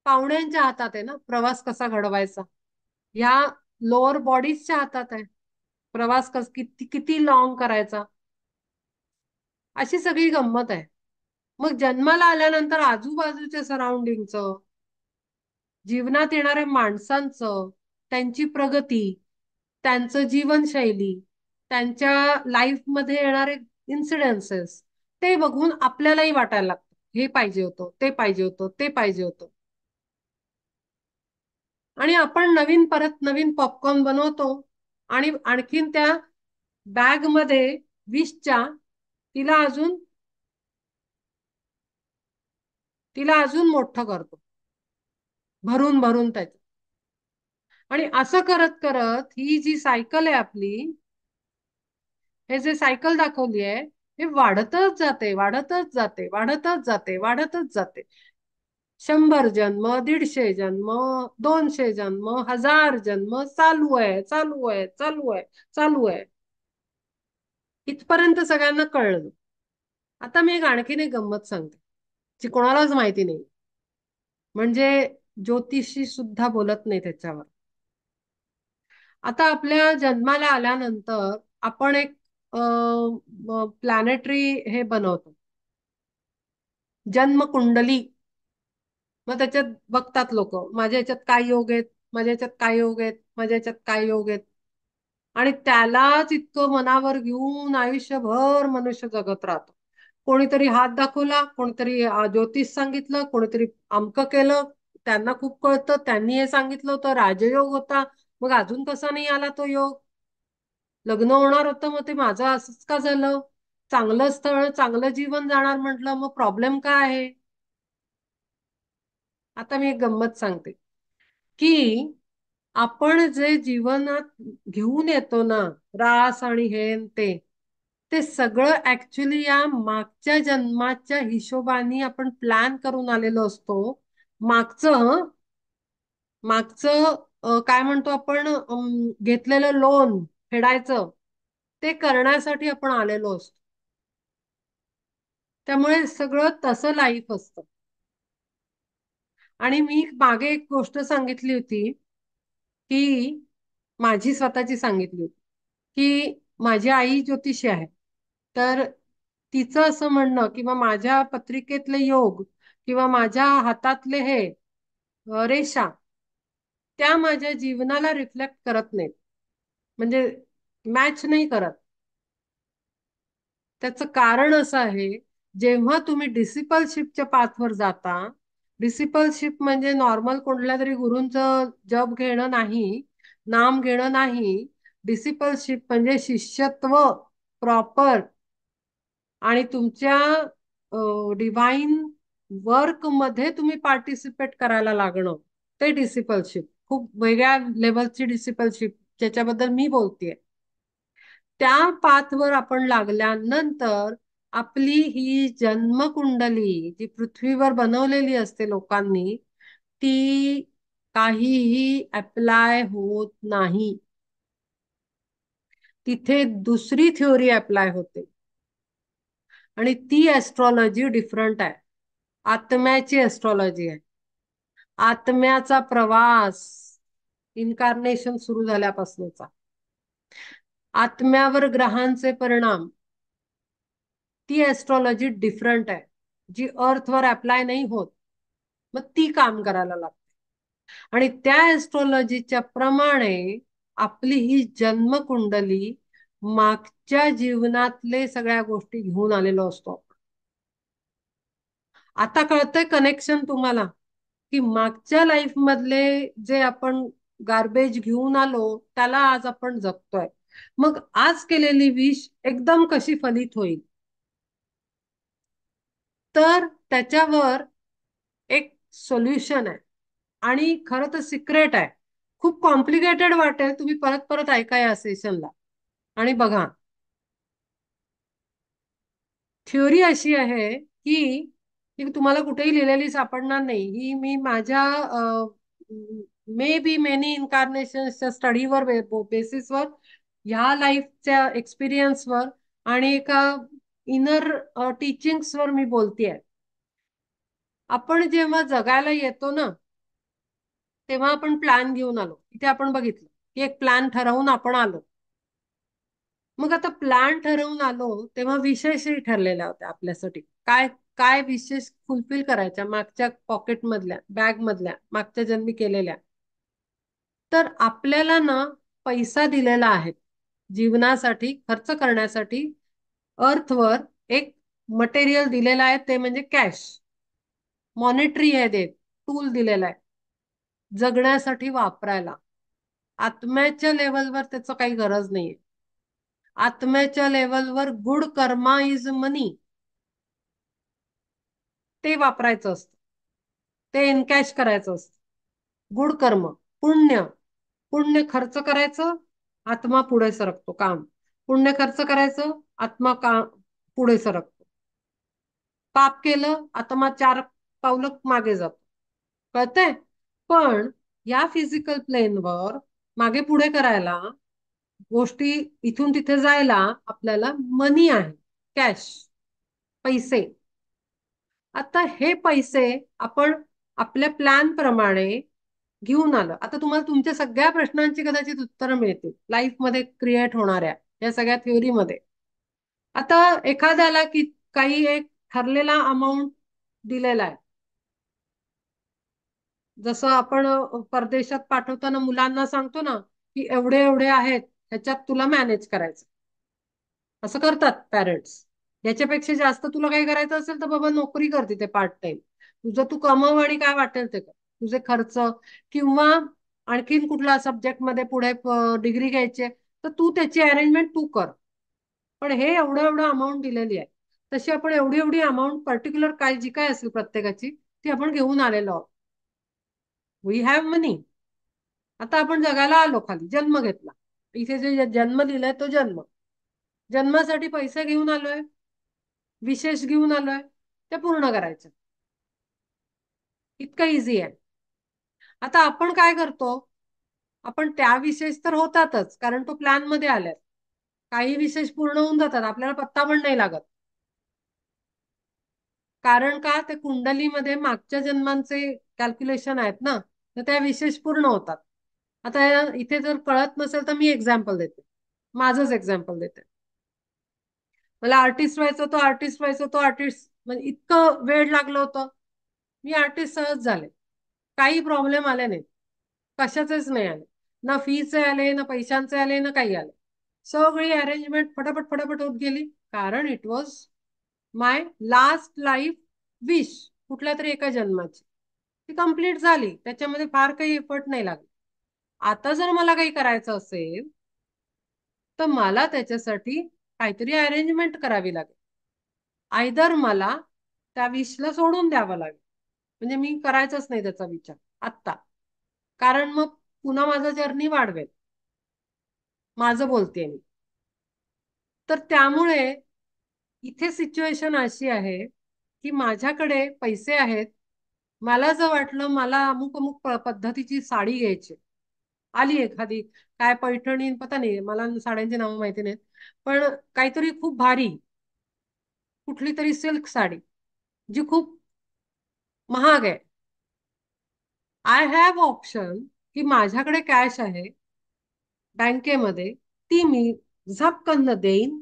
S1: पाहुण्यांच्या हातात आहे ना प्रवास कसा घडवायचा. ह्या लोअर बॉडीजच्या हातात आहे प्रवास किती किती लॉंग करायचा. अशी सगळी गंमत आहे. मग जन्माला आल्यानंतर आजूबाजूच्या सराउंडिंगचं, जीवनात येणाऱ्या माणसांचं, त्यांची प्रगती, त्यांचं जीवनशैली, त्यांच्या लाईफमध्ये येणारे इन्सिडेन्सेस, ते बघून आपल्यालाही वाटायला लागतं हे पाहिजे होतं, ते पाहिजे होतं, ते पाहिजे होतं. आणि आपण परत नवीन पॉपकॉर्न बनवतो आणि आणखीन त्या बॅग मध्ये विषच्या तिला तिला अजून मोठं करतो, भरून भरून त्याचं. आणि असं करत करत ही जी सायकल आहे आपली, हे जे सायकल दाखवली आहे, हे वाढतच जाते, वाढतच जाते, वाढतच जाते, वाढतच जाते. 100 जन्म, 150 जन्म, 200 जन्म, 1000 जन्म, चालू आहे, चालू आहे, चालू आहे, चालू आहे. इथपर्यंत सगळ्यांना कळलं. आता मी आणखीन एक गंमत सांगते जी कोणालाच माहिती नाही, म्हणजे ज्योतिषी सुद्धा बोलत नाही त्याच्यावर. आता आपल्या जन्माला आल्यानंतर आपण एक प्लॅनेटरी हे बनवतो, जन्म कुंडली. मग त्याच्यात बघतात लोक माझ्या याच्यात काय योग आहेत, माझ्या याच्यात काय योग आहेत, माझ्या याच्यात काय योग आहेत. आणि त्यालाच इतकं मनावर घेऊन आयुष्यभर मनुष्य जगत राहतो. कोणीतरी हात दाखवला, कोणीतरी ज्योतिष सांगितलं, कोणीतरी अमकं केलं, त्यांना खूप कळतं, त्यांनी हे सांगितलं होतं, राजयोग होता. मग अजून कसा नाही आला तो योग. लग्न होणार होतं, मग ते माझं असंच का झालं. चांगलं स्थळ, चांगलं जीवन जाणार म्हटलं, मग प्रॉब्लेम काय आहे. आता मी एक गंमत सांगते की आपण जे जीवनात घेऊन येतो ना, त्रास आणि हे न ते सगळं ऍक्च्युली या मागच्या जन्माच्या हिशोबाने आपण प्लॅन करून आलेलो असतो. मागचं मागचं काय म्हणतो आपण, घेतलेलं लोन फेडायचं, ते करण्यासाठी आपण आलेलो असतो. त्यामुळे सगळं तसं लाईफ असतं. आणि मी मागे एक गोष्ट सांगितली होती की माझी स्वतःची सांगितली होती की माझी आई ज्योतिषी आहे. तर तिचं असं म्हणणं किंवा माझ्या पत्रिकेतले योग किंवा माझ्या हातातले हे रेषा, त्या माझ्या जीवनाला रिफ्लेक्ट करत नाहीत, म्हणजे मॅच नाही करत. त्याचं कारण असं आहे, जेव्हा तुम्ही डिसिपलशिपच्या पाथवर जाता, डिसिपलशिप म्हणजे नॉर्मल कोणत्या तरी गुरूंचं जप घेणं नाही, नाम घेणं नाही. डिसिपलशिप म्हणजे शिष्यत्व प्रॉपर आणि तुमच्या डिव्हाइन वर्क मध्ये तुम्ही पार्टिसिपेट करायला लागणं, ते डिसिपलशिप. खूप वेगळ्या लेवलची डिसिपलशिप ज्याच्याबद्दल मी बोलतेय. त्या पाथवर आपण लागल्यानंतर आपली ही जन्मकुंडली जी पृथ्वीवर बनवलेली असते लोकांनी, ती काहीही अप्लाय होत नाही. तिथे दुसरी थ्योरी अप्लाय होते आणि ती ऍस्ट्रॉलॉजी डिफरंट आहे. आत्म्याची एस्ट्रॉलॉजी आहे. आत्म्याचा प्रवास इन्कार्नेशन सुरू झाल्यापासूनचा, आत्म्यावर ग्रहांचे परिणाम, ती एस्ट्रॉलॉजी डिफरंट आहे, जी अर्थवर अप्लाय नाही होत. मग ती काम करायला लागते. आणि त्या एस्ट्रॉलॉजीच्या प्रमाणे आपली ही जन्मकुंडली मागच्या जीवनातले सगळ्या गोष्टी घेऊन आलेलो असतो. आता कळतंय कनेक्शन तुम्हाला, की मागच्या लाईफ मधले जे आपण गार्बेज घेऊन आलो त्याला आज आपण जगतोय. मग आज केलेली विश एकदम कशी फलित होईल? तर त्याच्यावर एक सोल्युशन आहे, आणि खरं तर सिक्रेट आहे. खूप कॉम्प्लिकेटेड वाटेल, तुम्ही परत परत ऐका या सेशनला आणि बघा. थ्योरी अशी आहे की तुम्हाला कुठेही लिहिलेली सापडणार नाही. ही मी माझ्या मे बी मेनी इन्कार्नेशनच्या स्टडीवर बेसिसवर, ह्या लाईफच्या एक्सपिरियन्सवर आणि एका इनर टीचिंग्सवर मी बोलतेय. आपण जेव्हा जगायला येतो ना, तेव्हा आपण प्लॅन घेऊन आलो. इथे आपण बघितलं की एक प्लॅन ठरवून आपण आलो. मग आता प्लॅन ठरवून आलो तेव्हा विशेषही ठरलेल्या होत्या आपल्यासाठी. काय काय विशेष फुलफिल करायच्या मागच्या पॉकेट मधल्या, बॅग मधल्या, मागच्या जन्मी केलेल्या. तर आपल्याला ना पैसा दिलेला आहे जीवनासाठी खर्च करण्यासाठी. अर्थवर एक मटेरियल दिलेलं आहे, ते म्हणजे कॅश. मॉनिटरी आहे, ते टूल दिलेला आहे जगण्यासाठी वापरायला. आत्म्याच्या लेवलवर त्याचं काही गरज नाहीये. आत्म्याच्या लेवलवर गुड कर्मा इज मनी, ते वापरायचं असतं, ते एनकॅश करायचं असतं. गुड कर्म, पुण्य. पुण्य खर्च करायचं, आत्मा पुढे सरकतो. काम पुण्य खर्च करायचं, आत्मा का पुढे सरकतो. पाप केलं, आत्मा 4 पावलं मागे जातो. कळतंय? पण या फिजिकल प्लेनवर मागे पुढे करायला, गोष्टी इथून तिथे जायला आपल्याला मनी आहे, कॅश, पैसे. आता हे पैसे आपण आपल्या प्लॅन प्रमाणे घेऊन आलं. आता तुम्हाला तुमच्या सगळ्या प्रश्नांची कदाचित उत्तरं मिळतील लाईफ मध्ये क्रिएट होणाऱ्या या सगळ्या थ्योरीमध्ये. आता एखाद्याला की काही एक ठरलेला अमाऊंट दिलेला आहे. जसं आपण परदेशात पाठवताना मुलांना सांगतो ना, की एवढे एवढे आहेत, ह्याच्यात तुला मॅनेज करायचं. असं करतात पॅरेंट्स. याच्यापेक्षा जास्त तुला काही करायचं असेल तर बाबा नोकरी कर तिथे पार्ट टाइम. तुझं तू कमव आणि काय वाटेल ते कर. तुझे खर्च, किंवा आणखीन कुठल्या सब्जेक्ट मध्ये पुढे डिग्री घ्यायची तर तू त्याची अरेंजमेंट तू कर. पण हे एवढं एवढं अमाऊंट दिलेली आहे, तशी आपण एवढी एवढी अमाऊंट पर्टिक्युलर काय जी काय असेल प्रत्येकाची, ती आपण घेऊन आलेलो आहोत. वी हॅव मनी. आता आपण जगायला आलो, खाली जन्म घेतला. इथे जे जन्म दिलाय तो जन्म, जन्मासाठी पैसे घेऊन आलोय, विशेष घेऊन आलोय, ते पूर्ण करायचं. इतकं इझी आहे. आता आपण काय करतो, आपण त्या विशेष तर होतातच कारण तो प्लॅन मध्ये आलाय. काही विशेष पूर्ण होऊन जातात, आपल्याला पत्ता पण नाही लागत. कारण का, ते कुंडलीमध्ये मागच्या जन्मांचे कॅल्क्युलेशन आहेत ना, तर त्या विशेष पूर्ण होतात. आता इथे जर कळत नसेल तर मी एक्झाम्पल देते, माझंच एक्झाम्पल देते. मला आर्टिस्ट व्हायचं होतं, आर्टिस्ट व्हायचं होतं, आर्टिस्ट म्हणजे इतकं वेळ लागलं होतं. मी आर्टिस्ट सहज झाले, काही प्रॉब्लेम आले नाही, कशाचेच नाही आले. ना फीचे आले, ना पैशांचे आले, ना काही आले. सगळी अरेंजमेंट फटाफट फटाफट होत गेली, कारण it was my last life wish, कुठल्या तरी एका जन्माची. ती कंप्लीट झाली, त्याच्यामध्ये फार काही एफर्ट नाही लागला. आता जर मला काही करायचं असेल तर मला त्याच्यासाठी काहीतरी अरेंजमेंट करावी लागेल. आयदर मला त्या विषला सोडून द्यावं लागेल, म्हणजे मी करायचंच नाही त्याचा विचार आत्ता, कारण मग पुन्हा माझा जर्नी वाढवेल. माझं बोलते मी. तर त्यामुळे इथे सिच्युएशन अशी आहे की माझ्याकडे पैसे आहेत. मला जर वाटलं मला अमुक अमुक पद्धतीची साडी घ्यायची, आली एखादी काय पैठणी, पता नाही मला साड्यांची नावं माहिती नाहीत, पण काहीतरी खूप भारी कुठली तरी सिल्क साडी जी खूप महाग आहे. आय हॅव ऑप्शन की माझ्याकडे कॅश आहे बँकेमध्ये, ती मी झपकन देईन,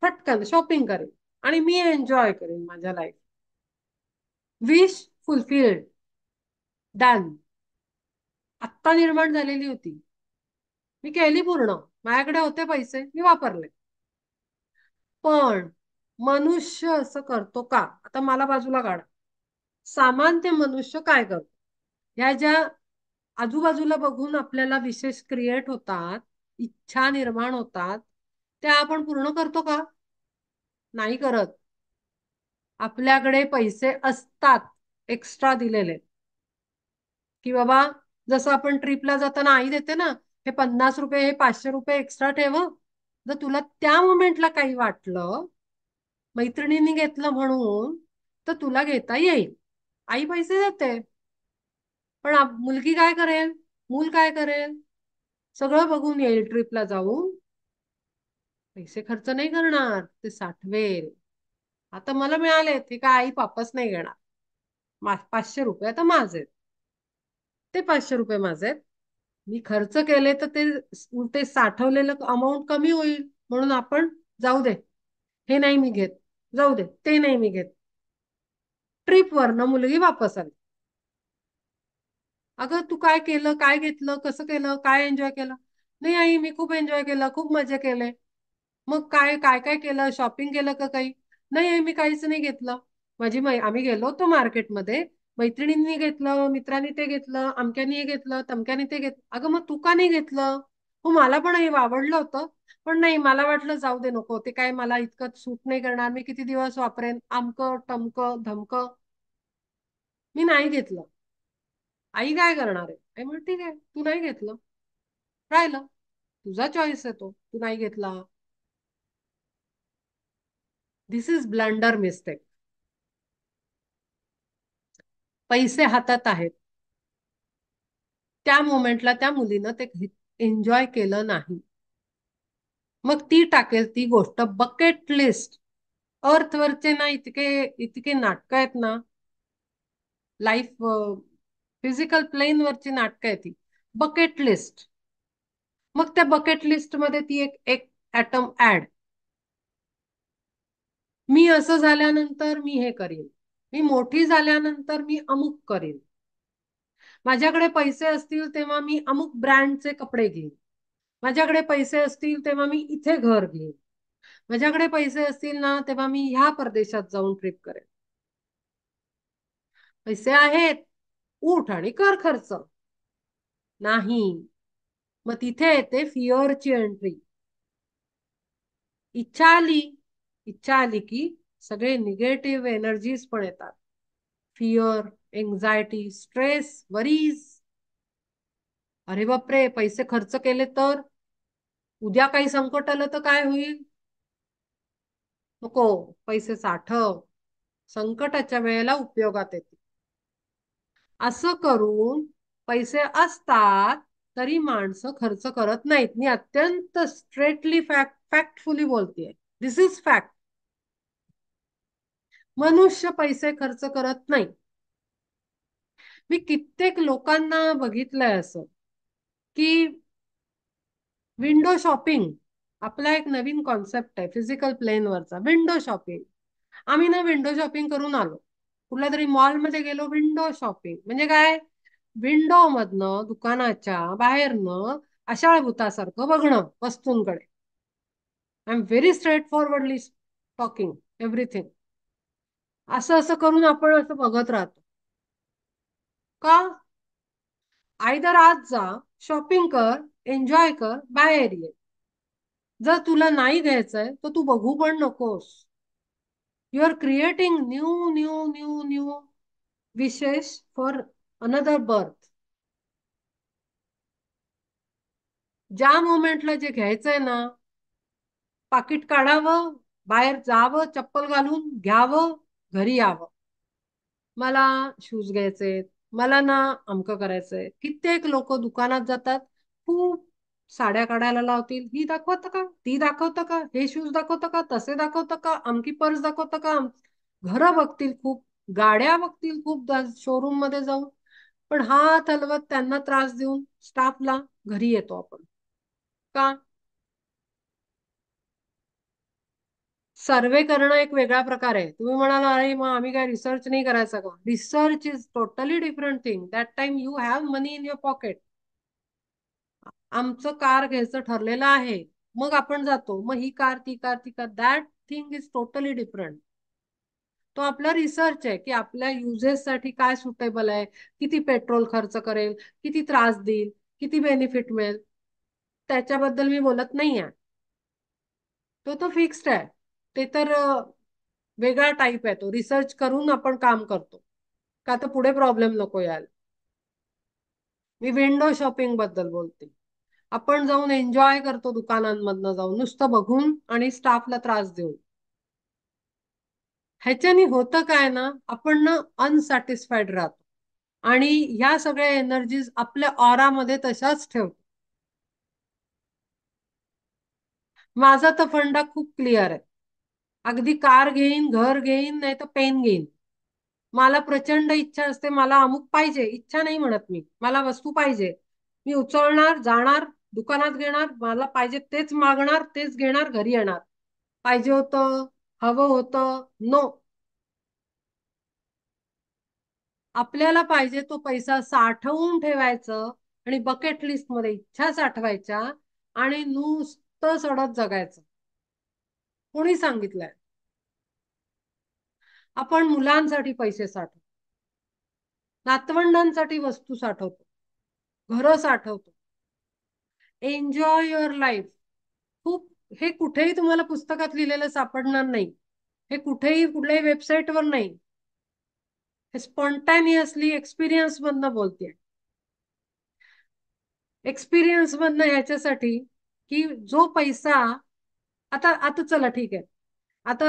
S1: फटकन शॉपिंग करेन आणि मी एन्जॉय करेन माझ्या लाईफ. Wish fulfilled. डन. आत्ता निर्माण झालेली होती, मी केली पूर्ण. माझ्याकडे होते पैसे, मी वापरले. पण मनुष्य असं करतो का? आता मला बाजूला काढा. सामान्य मनुष्य काय करतो? ह्या ज्या आजूबाजूला बघून आपल्याला विशेष क्रिएट होतात, इच्छा निर्माण होतात, त्या आपण पूर्ण करतो का? नाही करत. आपल्याकडे पैसे असतात एक्स्ट्रा दिलेले, की बाबा जसं आपण ट्रिपला जाताना आई देते ना, हे 50 रुपये, हे 500 रुपये एक्स्ट्रा ठेव हं. जर तुला त्या मोमेंटला काही वाटलं, मैत्रिणींनी घेतलं म्हणून, तर तुला घेता येईल. आई पैसे देते. पण मुलगी काय करेल? मूल काय करेल? सगळं बघून येईल ट्रिपला जाऊन, पैसे खर्च नाही करणार, ते साठवेल. आता मला मिळाले ते काय आई वापस नाही घेणार. 500 रुपये आता माझे, ते 500 रुपये माझे, मी खर्च केले तर ते उलटे साठवलेलं अमाऊंट कमी होईल. म्हणून आपण जाऊ दे, हे नाही मी घेत, जाऊ दे ते नाही मी घेत. ट्रिप वरनं मुलगी वापस आली. अगं तू काय केलं, काय घेतलं, कसं केलं, काय एन्जॉय केलं? नाही आई मी खूप एन्जॉय केलं, खूप मजे केले. मग काय काय काय केलं? शॉपिंग केलं का काही? नाही आई मी काहीच नाही घेतलं. आम्ही गेलो होतो मार्केटमध्ये, मैत्रिणींनी घेतलं, मित्रांनी ते घेतलं, अमक्यानी हे घेतलं, तमक्यानी ते घेतलं. अगं मग तू का नाही घेतलं? हो मला पण हे आवडलं होतं, पण नाही मला वाटलं जाऊ दे, नको ते काय मला इतकं सूट नाही करणार, मी किती दिवस वापरेन, आमकं टमकं धमकं, मी नाही घेतलं. आई काय करणार आहे? आई म्हणते ठीक आहे, तू नाही घेतलं, राहिलं, तुझा चॉईस आहे, तो तू नाही घेतला. दिस इज ब्लंडर मिस्टेक. पैसे हातात आहेत, त्या मोमेंटला त्या मुलीनं ते एन्जॉय केलं नाही. मग ती टाकेल ती गोष्ट बकेट लिस्ट. अर्थवरचे ना इतके इतके नाटकं आहेत ना, लाईफ फिजिकल प्लेन वरची नाटकं आहे ती. Bucket list. मग त्या बकेट लिस्ट मध्ये ती एक एक ऍटम ऍड. मी असं झाल्यानंतर मी हे करीन, मी मोठी झाल्यानंतर मी अमुक करीन, माझ्याकडे पैसे असतील तेव्हा मी अमुक ब्रँडचे कपडे घेईन, माझ्याकडे पैसे असतील तेव्हा मी इथे घर घेईन, माझ्याकडे पैसे असतील ना तेव्हा मी ह्या परदेशात जाऊन ट्रिप करेन. पैसे आहेत, उठ आणि कर खर्च. नाही. मग तिथे येते फिअरची एंट्री. इच्छा आली, इच्छा आली की सगळे निगेटिव्ह एनर्जीज पण येतात. Fear, anxiety, stress, worries. अरे बापरे, पैसे खर्च केले तर उद्या काही संकट आलं तर काय होईल? नको, पैसे साठव, संकटाच्या वेळेला उपयोगात येते. असं करून पैसे असतात तरी माणसं खर्च करत नाहीत. मी अत्यंत स्ट्रेटली फॅक्टफुली बोलतेय. दिस इज फॅक्ट. मनुष्य पैसे खर्च करत नाही. मी कित्येक लोकांना बघितलंय असं की विंडो शॉपिंग, आपला एक नवीन कॉन्सेप्ट आहे फिजिकल प्लेनवरचा, विंडो शॉपिंग. आम्ही ना विंडो शॉपिंग करून आलो, कुठल्या तरी मॉलमध्ये गेलो. विंडो शॉपिंग म्हणजे काय? विंडो मधनं, दुकानाच्या बाहेरनं आषाढ भूतासारखं बघणं वस्तूंकडे. I am very straight forwardly talking everything. असं असं करून आपण असं बघत राहतो का? आयदर आज जा, शॉपिंग कर, एन्जॉय कर, बाहेर ये. जर तुला नाही घ्यायचंय तर तू बघू पण नकोस. You are creating new new new new wishes for another birth. ज्या मोमेंटला जे घ्यायचंय ना, पाकिट काढावं, बाहेर जावं, चप्पल घालून घ्यावं, घरी यावं. मला शूज घ्यायचे, मला ना अमकं करायचंय. कित्येक लोक दुकानात जातात, खूप साड्या काढायला लावतील. ही दाखवतं का, ती दाखवतं का, हे शूज दाखवतं का, तसे दाखवतं का, अमकी पर्स दाखवतं का, घरं बघतील खूप. गाड्या बघतील खूप शोरूम मध्ये जाऊन, पण हात हलवत त्यांना त्रास देऊन स्टाफला घरी येतो आपण. का? सर्वे करणं एक वेगळा प्रकार आहे. तुम्ही म्हणाला अरे मग आम्ही काय रिसर्च नाही करायचा का? Research is totally different thing. That time you have money in your pocket. आमचं कार घ्यायचं ठरलेलं आहे, मग आपण जातो, मग ही कार ती कार ती car, that thing is totally different. तो आपला रिसर्च आहे की आपल्या युजेस साठी काय सुटेबल आहे, किती पेट्रोल खर्च करेल, किती त्रास देईल, किती बेनिफिट मिळेल, त्याच्याबद्दल मी बोलत नाही आहे. तो फिक्स्ड आहे. ते तर वेगळा टाईप आहे. तो रिसर्च करून आपण काम करतो का तर पुढे प्रॉब्लेम नको यायला. मी विंडो शॉपिंग बद्दल बोलते. आपण जाऊन एन्जॉय करतो दुकानांमधनं जाऊन नुसतं बघून आणि स्टाफला त्रास देऊन. ह्याच्याने होतं काय ना, आपण ना अनसॅटिस्फाईड राहतो आणि ह्या सगळ्या एनर्जीज आपल्या ऑरामध्ये तशाच ठेवतो. माझा तर फंडा खूप क्लिअर आहे. अगदी कार घेईन, घर घेईन, नाही तर पेन घेईन. मला प्रचंड इच्छा असते, मला अमुक पाहिजे, इच्छा नाही म्हणत मी, मला वस्तू पाहिजे, मी उचलणार, जाणार, दुकानात घेणार, मला पाहिजे तेच मागणार, तेच घेणार, घरी येणार. पाहिजे होतं, हवं होतं, नो. आपल्याला पाहिजे तो पैसा साठवून ठेवायचं आणि बकेट लिस्ट मध्ये इच्छा साठवायच्या आणि नुसतं सडत जगायचं. कोणी सांगितलंय? आपण मुलांसाठी पैसे साठवतो, नातवंडांसाठी वस्तू साठवतो, घरं साठवतो. Enjoy your life. खूप हे कुठेही तुम्हाला पुस्तकात लिहिलेलं सापडणार नाही. हे कुठेही कुठल्याही वेबसाईटवर नाही. हे स्पॉन्टॅनियसली एक्सपिरियन्स मधनं बोलते. एक्सपिरियन्स मधनं ह्याच्यासाठी की जो पैसा आता आता चला ठीक आहे. आता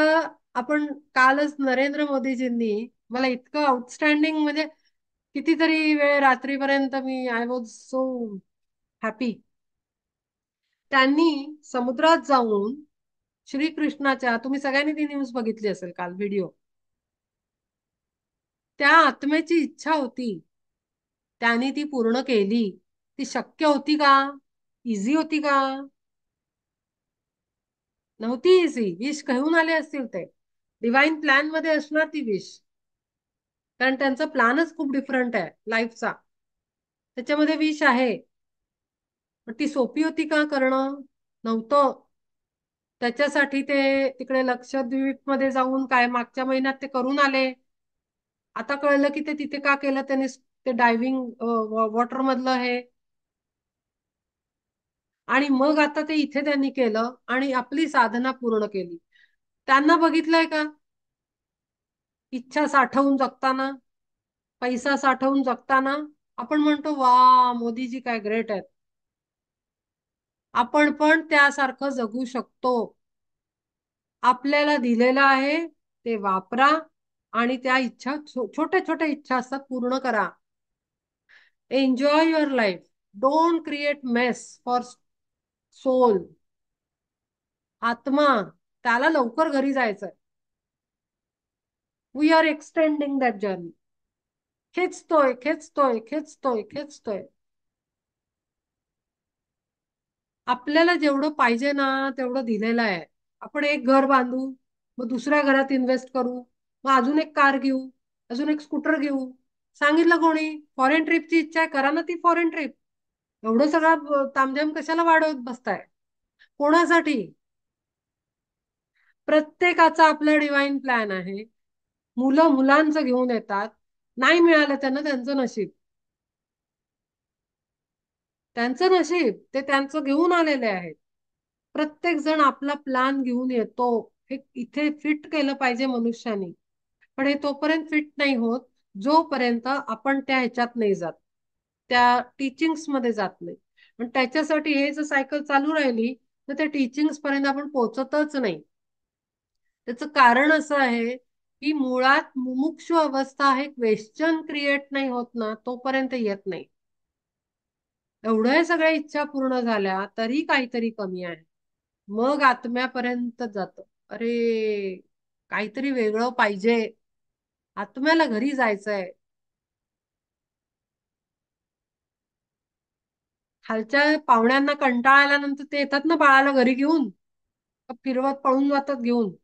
S1: आपण कालच नरेंद्र मोदीजींनी मला इतकं आउटस्टँडिंग म्हणजे कितीतरी वेळ रात्रीपर्यंत मी आय वॉज सो हॅपी. त्यांनी समुद्रात जाऊन श्रीकृष्णाच्या, तुम्ही सगळ्यांनी ती न्यूज बघितली असेल काल व्हिडिओ, त्या आत्म्याची इच्छा होती, त्यांनी ती पूर्ण केली. ती शक्य होती का? इझी होती का? नव्हती इझी. विश घेऊन आले असतील ते. डिवाइन प्लॅन मध्ये असणार ती विश, कारण त्यांचा प्लॅनच खूप डिफरंट आहे लाईफचा. त्याच्यामध्ये विश आहे, पण ती सोपी होती का करणं? नव्हतं. त्याच्यासाठी ते तिकडे लक्षद्वीप मध्ये जाऊन काय मागच्या महिन्यात ते करून आले. आता कळलं की ते तिथे का केलं त्यांनी, ते डायव्हिंग वॉटर मधलं हे. आणि मग आता ते इथे त्यांनी केलं आणि आपली साधना पूर्ण केली. त्यांना बघितलंय का इच्छा साठवून जगताना, पैसा साठवून जगताना? आपण म्हणतो वा मोदीजी काय ग्रेट आहेत. आपण पण त्यासारखं जगू शकतो. आपल्याला दिलेलं आहे ते वापरा आणि त्या इच्छा छोट्या छोट्या इच्छा असतात पूर्ण करा. Enjoy your life. Don't create mess for soul. आत्मा, त्याला लवकर घरी जायचंय. We are extending that journey. खेचतोय खेचतोय खेचतोय खेचतोय. आपल्याला जेवढं पाहिजे ना तेवढं दिलेलं आहे. आपण एक घर बांधू, मग दुसऱ्या घरात इन्व्हेस्ट करू, मग अजून एक कार घेऊ, अजून एक स्कूटर घेऊ. सांगितलं कोणी? फॉरेन ट्रिपची इच्छा आहे, करा ना ती फॉरेन ट्रिप. एवढं सगळं तामझाम कशाला वाढवत बसताय? कोणासाठी? प्रत्येकाचा आपला डिवाइन प्लॅन आहे. मुलं मुलांचं घेऊन येतात, नाही मिळालं त्यांना, त्यांचं नशीब. त्यांचं नशीब, ते त्यांचं घेऊन आलेले आहेत. प्रत्येक जण आपला प्लॅन घेऊन येतो. हे इथे फिट केलं पाहिजे मनुष्याने, पण हे तोपर्यंत फिट नाही होत जोपर्यंत आपण त्या ह्याच्यात नाही जात, त्या टीचिंग्स मध्ये जात नाही. पण त्याच्यासाठी हे जर सायकल चालू राहिली तर त्या टीचिंग्स पर्यंत आपण पोहोचतच नाही. त्याचं कारण असं आहे की मुळात मुमुक्षु अवस्था हे क्वेश्चन क्रिएट नाही होत ना तोपर्यंत येत नाही. एवढ्या सगळ्या इच्छा पूर्ण झाल्या तरी काहीतरी कमी आहे. मग आत्म्यापर्यंत जात, अरे काहीतरी वेगळं पाहिजे. आत्म्याला घरी जायचंय. खालच्या पाहुण्यांना कंटाळा आल्यानंतर ते येतात ना बाळाला घरी घेऊन, फिरवत पळून जातात घेऊन.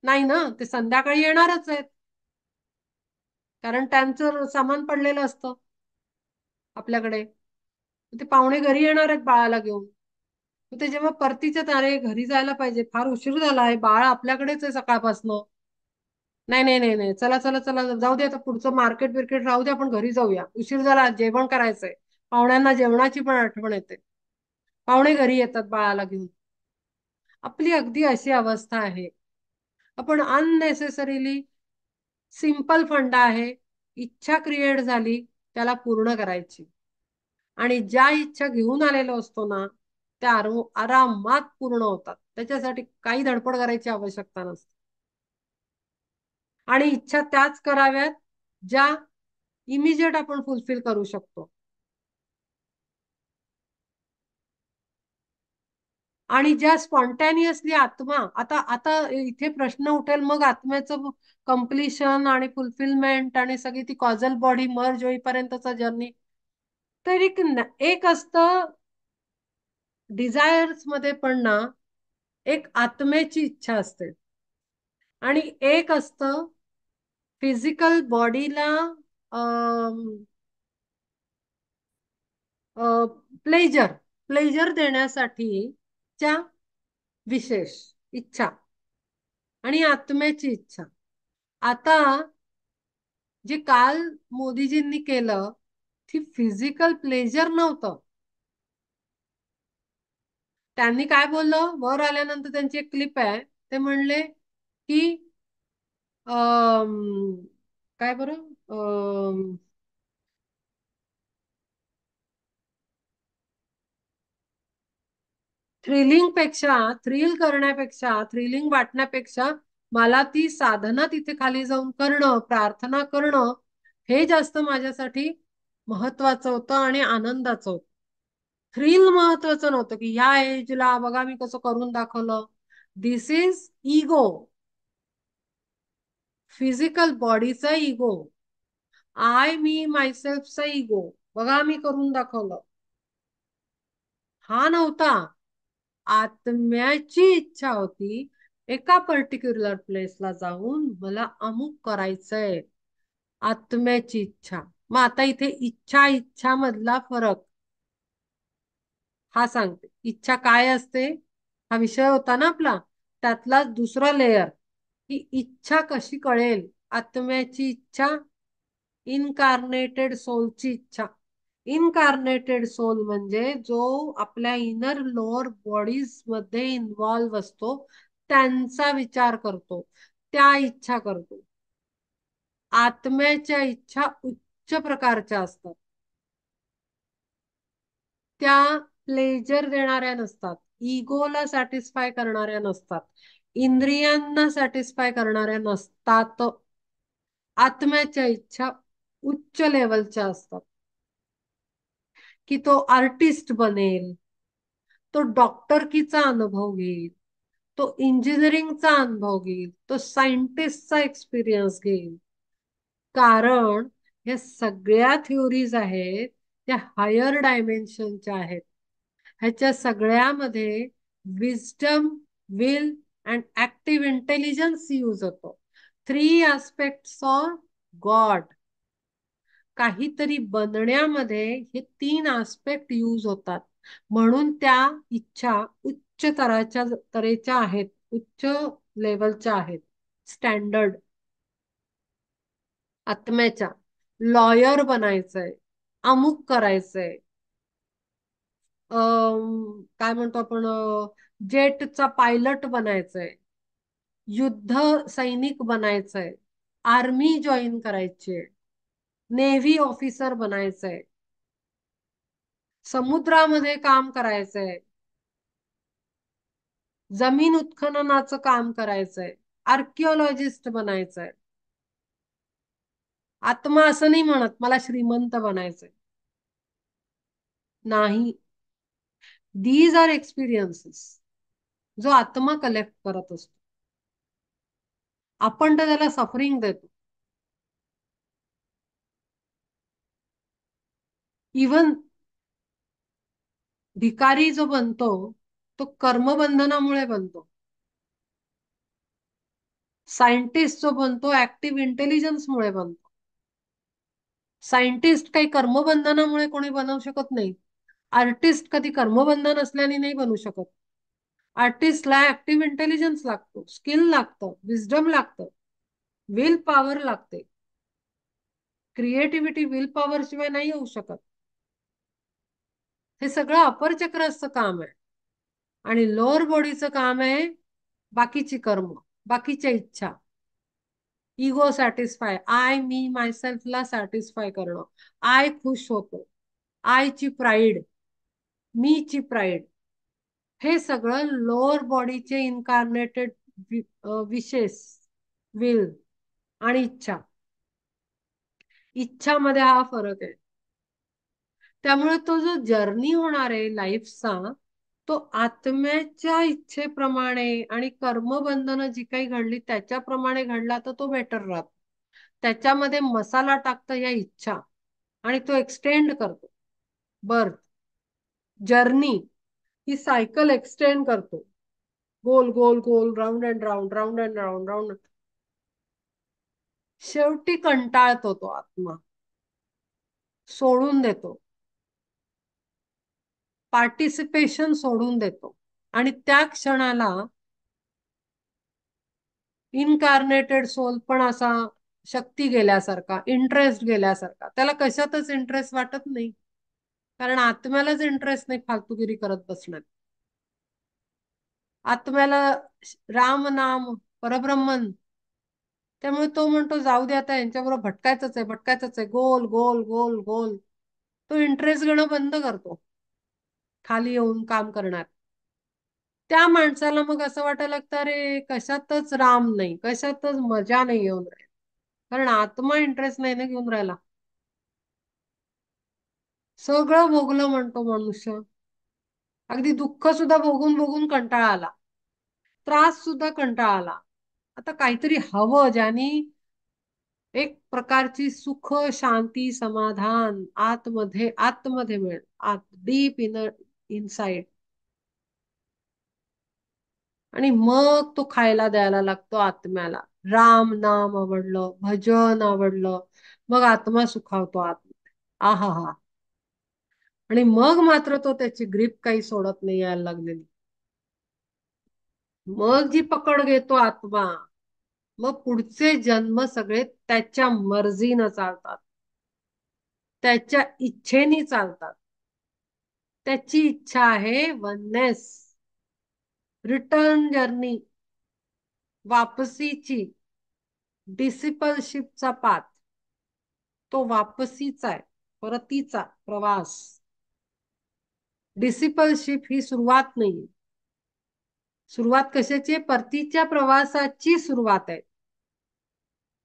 S1: नाही ना, ते संध्याकाळी येणारच आहेत, कारण त्यांचं सामान पडलेलं असतं आपल्याकडे. ते पाहुणे घरी येणार आहेत बाळाला घेऊन. मग ते जेव्हा परतीच्या तारे घरी जायला पाहिजे, फार उशीर झाला आहे, बाळ आपल्याकडेच आहे सकाळपासनं. नाही नाही नाही नाही, चला चला चला, जाऊ दे आता, पुढचं मार्केट बिर्केट राहू दे, आपण घरी जाऊया, उशीर झाला, जेवण करायचंय. पाहुण्यांना जेवणाची पण आठवण येते. पाहुणे घरी येतात बाळाला घेऊन. आपली अगदी अशी अवस्था आहे. आपण अननेसेसरीली, सिंपल फंडा आहे, इच्छा क्रिएट झाली, त्याला पूर्ण करायची. आणि ज्या इच्छा घेऊन आलेलो असतो ना, त्या आरामात पूर्ण होतात. त्याच्यासाठी काही धडपड करायची आवश्यकता नसते. आणि इच्छा त्याच कराव्यात ज्या इमिजिएट आपण फुलफिल करू शकतो. आणि ज्या स्पॉन्टॅनियसली आत्मा, आता आता इथे प्रश्न उठेल, मग आत्म्याचं कम्प्लिशन आणि फुलफिलमेंट आणि सगळी ती कॉझल बॉडी मर्ज होईपर्यंतचा जर्नी. तर एक असतं डिझायर्स मध्ये पण ना, एक आत्म्याची इच्छा असते. आणि एक असतं फिजिकल बॉडीला प्लेजर प्लेजर देण्यासाठीच्या विशेष इच्छा आणि आत्म्याची इच्छा. आता जे काल मोदीजींनी केलं, ती फिजिकल प्लेजर नव्हतं. त्यांनी काय बोललं, वर आल्यानंतर त्यांची एक क्लिप आहे, ते म्हणले की अं, काय बरं, थ्रिलिंग वाटण्यापेक्षा मला ती साधना तिथे खाली जाऊन करणं, प्रार्थना करणं, हे जास्त माझ्यासाठी महत्वाचं होतं आणि आनंदाचं होतं. थ्रिल महत्वाचं नव्हतं की ह्या एजला बघा मी कसं करून दाखवलं. दिस इज इगो, फिजिकल बॉडीचा इगो, आय मी मायसेल्फचा इगो, बघा मी करून दाखवलं, हा नव्हता. आत्म्याची इच्छा होती, एका पर्टिक्युलर प्लेसला जाऊन मला अमुक करायचंय. आत्म्याची इच्छा. मग आता इथे इच्छा इच्छा मधला फरक हा सांगते. इच्छा काय असते हा विषय होता ना आपला, त्यातला दुसरा लेयर, की इच्छा कशी कळेल. आत्म्याची इच्छा, इनकार्नेटेड सोलची इच्छा. इनकार्नेटेड सोल म्हणजे जो आपल्या इनर लोअर बॉडीज मध्ये इन्व्हॉल्व असतो, त्यांचा विचार करतो, त्या इच्छा करतो. आत्म्याच्या इच्छा उच्च प्रकारच्या असतात, त्या प्लेजर देणाऱ्या नसतात, इगोला सॅटिस्फाय करणाऱ्या नसतात, इंद्रियांना सॅटिस्फाय करणाऱ्या नसतात. आत्म्याच्या इच्छा उच्च लेवलच्या असतात, की तो आर्टिस्ट बनेल, तो डॉक्टरकीचा अनुभव घेईल, तो इंजिनिअरिंगचा अनुभव घेईल, तो सायंटिस्टचा एक्सपिरियन्स घेईल. कारण या सगळ्या थ्योरीज आहेत त्या हायर डायमेन्शनच्या आहेत. ह्याच्या सगळ्यामध्ये wisdom, will and active intelligence use होतो. 3 ऑफ गॉड. काहीतरी बनण्यामध्ये हे 3 यूज होतात. म्हणून त्या इच्छा उच्च तरेच्या आहेत, उच्च लेवलच्या आहेत. स्टँडर्ड आत्म्याच्या, लॉयर बनायचंय, अमुक करायचंय, काय म्हणतो आपण, जेटचा पायलट बनायचंय, युद्ध सैनिक बनायचंय, आर्मी जॉईन करायची, नेव्ही ऑफिसर बनायचंय, समुद्रामध्ये काम करायचंय, जमीन उत्खननाचं काम करायचंय, आर्किओलॉजिस्ट बनायचंय. आत्मा असं नाही म्हणत मला श्रीमंत बनायचंय. नाही, दीज आर एक्सपिरियन्सेस जो आत्मा कलेक्ट करत असतो. आपण तर त्याला सफरिंग देतो. इवन भिकारी जो बनतो तो कर्मबंधनामुळे बनतो. सायंटिस्ट जो बनतो ऍक्टिव्ह इंटेलिजन्समुळे बनतो. सायंटिस्ट काही कर्मबंधनामुळे कोणी बनवू शकत नाही. आर्टिस्ट कधी कर्मबंधन असल्याने नाही बनू शकत. आर्टिस्टला ऍक्टिव्ह इंटेलिजन्स लागतो, स्किल लागतं, विजडम लागतं, विल पॉवर लागते. क्रिएटिव्हिटी विल पॉवर शिवाय नाही होऊ शकत. हे सगळं अपर चक्रचं काम आहे. आणि लोअर बॉडीचं काम आहे बाकीची कर्म, बाकीच्या इच्छा. इगो सॅटिस्फाय, आय मी मायसेल्फला सॅटिस्फाय करणं. आय खुश होतो, आयची प्राईड, मीची प्राईड, हे सगळं लोअर बॉडीचे इन्कारनेटेड विशेष, विल आणि इच्छा. इच्छामध्ये हा फरक आहे. त्यामुळे तो जो जर्नी होणार आहे लाईफचा, तो आत्म्याच्या इच्छेप्रमाणे आणि कर्मबंधनं जी काही घडली त्याच्याप्रमाणे घडला तर तो बेटर राहतो. त्याच्यामध्ये मसाला टाकतं या इच्छा आणि तो एक्सटेंड करतो. बर्थ, जर्नी ही सायकल एक्सटेंड करतो. गोल गोल गोल, round and round, round and round, round. शेवटी कंटाळतो तो आत्मा, सोडून देतो, पार्टिसिपेशन सोडून देतो. आणि त्या क्षणाला इनकार्नेटेड सोल पण असा शक्ती गेल्यासारखा, इंटरेस्ट गेल्यासारखा, त्याला कशातच इंटरेस्ट वाटत नाही. कारण आत्म्यालाच इंटरेस्ट नाही फालतूगिरी करत बसण्यात. आत्म्याला राम नाम परब्रह्मन, त्यामुळे तो म्हणतो जाऊ दे आता यांच्याबरोबर भटकायचंच आहे, भटकायचंच आहे, गोल गोल गोल गोल. तो इंटरेस्ट घेणं बंद करतो, खाली येऊन काम करणार. त्या माणसाला मग असं वाटायला लागतं अरे कशातच राम नाही, कशातच मजा नाही येऊन राहिली. कारण आत्मा इंटरेस्ट नाही ना घेऊन राहिला. सगळं भोगलं म्हणतो मनुष्य, अगदी दुःख सुद्धा भोगून भोगून कंटाळा आला, त्रास सुद्धा कंटाळा आला. आता काहीतरी हवं ज्यानी एक प्रकारची सुख, शांती, समाधान आतमध्ये आतमध्ये मिळेल, आत डीप इनर इनसाइड. आणि मग तो खायला द्यायला लागतो आत्म्याला. राम नाम आवडलं, भजन आवडलं, मग आत्मा सुखावतो आत्मा. आहा हा. आणि मग मात्र तो त्याची ग्रीप काही सोडत नाही यायला लागलेली. मग जी पकड घेतो आत्मा, मग पुढचे जन्म सगळे त्याच्या मर्जीनं चालतात, त्याच्या इच्छेनी चालतात. त्याची इच्छा आहे वननेस, रिटर्न जर्नी, वापसीची, डिसिपलशिपचा पाथ. तो वापसीचा आहे, परतीचा प्रवास. डिसिपलशिप ही सुरुवात नाही. सुरुवात कशाची आहे? परतीच्या प्रवासाची सुरुवात आहे.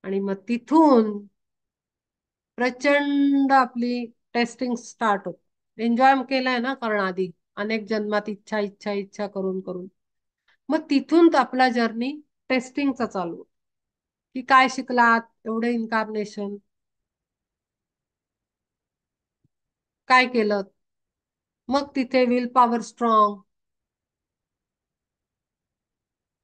S1: आणि मग तिथून प्रचंड आपली टेस्टिंग स्टार्ट होत. एन्जॉय केलाय ना कारण आधी अनेक जन्मात इच्छा इच्छा इच्छा करून करून, मग तिथून आपला जर्नी टेस्टिंगचा चालू, की काय शिकलात एवढे इन्कारनेशन, काय केलं. मग तिथे विल पॉवर स्ट्रॉंग,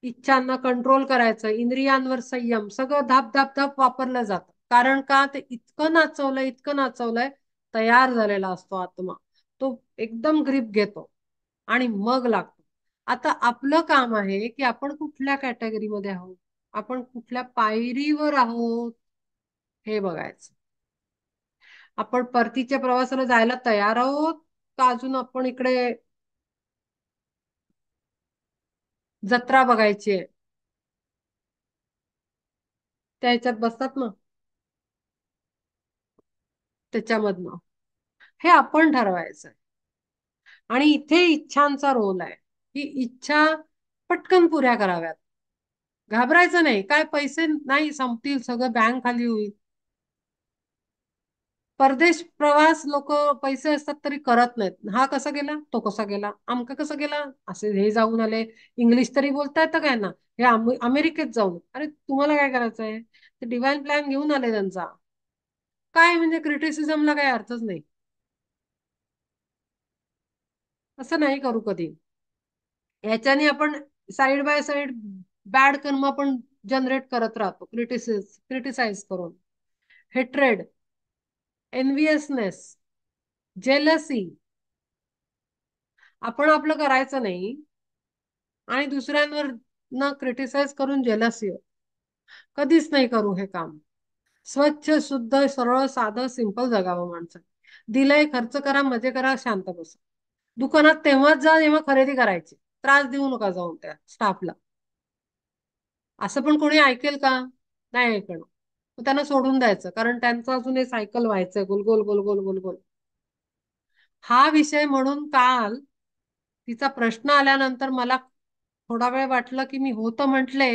S1: इच्छांना कंट्रोल करायचं, इंद्रियांवर संयम, सगळं धाप धाप धाप वापरलं जातं. कारण का ते इतकं नाचवलंय, इतकं नाचवलंय, तयार झालेला असतो आत्मा. तो एकदम ग्रीप घेतो आणि मग लागतो. आता आपलं काम आहे की आपण कुठल्या कॅटेगरीमध्ये आहोत, आपण कुठल्या पायरीवर आहोत हे बघायचं. आपण परतीच्या प्रवासाला जायला तयार आहोत का अजून आपण इकडे जत्रा बघायची आहे त्या ह्याच्यात बसतात ना, त्याच्यामधनं. हे आपण ठरवायचं. आणि इथे इच्छांचा रोल आहे, की इच्छा पटकन पुऱ्या कराव्यात. घाबरायचं नाही, काय पैसे नाही संपतील, सगळं बँक खाली होईल. परदेश प्रवास लोक पैसे असतात तरी करत नाहीत. हा कसा गेला, तो कसा गेला, आमका कसं गेला, असे हे जाऊन आले, इंग्लिश तरी बोलता येतं काय ना, हे अमेरिकेत जाऊन, अरे तुम्हाला काय करायचंय, ते डिवाइन प्लॅन घेऊन आले त्यांचा. काय म्हणजे क्रिटिसिझमला काही अर्थच नाही. असं नाही करू कधी. ह्याच्याने आपण साइड बाय साइड बॅड कर्म आपण जनरेट करत राहतो, क्रिटिसाइज करून. Hatred, enviousness, jealousy. आपण आपलं करायचं नाही आणि दुसऱ्यांवर न क्रिटिसाइज करून जेलसी. कधीच नाही करू हे काम. स्वच्छ, शुद्ध, सरळ, साधं, सिंपल जगावं माणसं. दिलंय, खर्च करा, मजे करा, शांत बसा. दुकानात तेव्हाच जा जेव्हा खरेदी करायची. त्रास देऊ नका जाऊन त्या स्टाफला. असं पण कोणी ऐकेल का? नाही ऐकणं. मग त्यांना सोडून द्यायचं, कारण त्यांचं अजून हे सायकल व्हायचंय, गोल गोल गोल गोल गोल गोल. हा विषय म्हणून काल तिचा प्रश्न आल्यानंतर मला थोडा वेळ वाटलं की मी होतं म्हटले,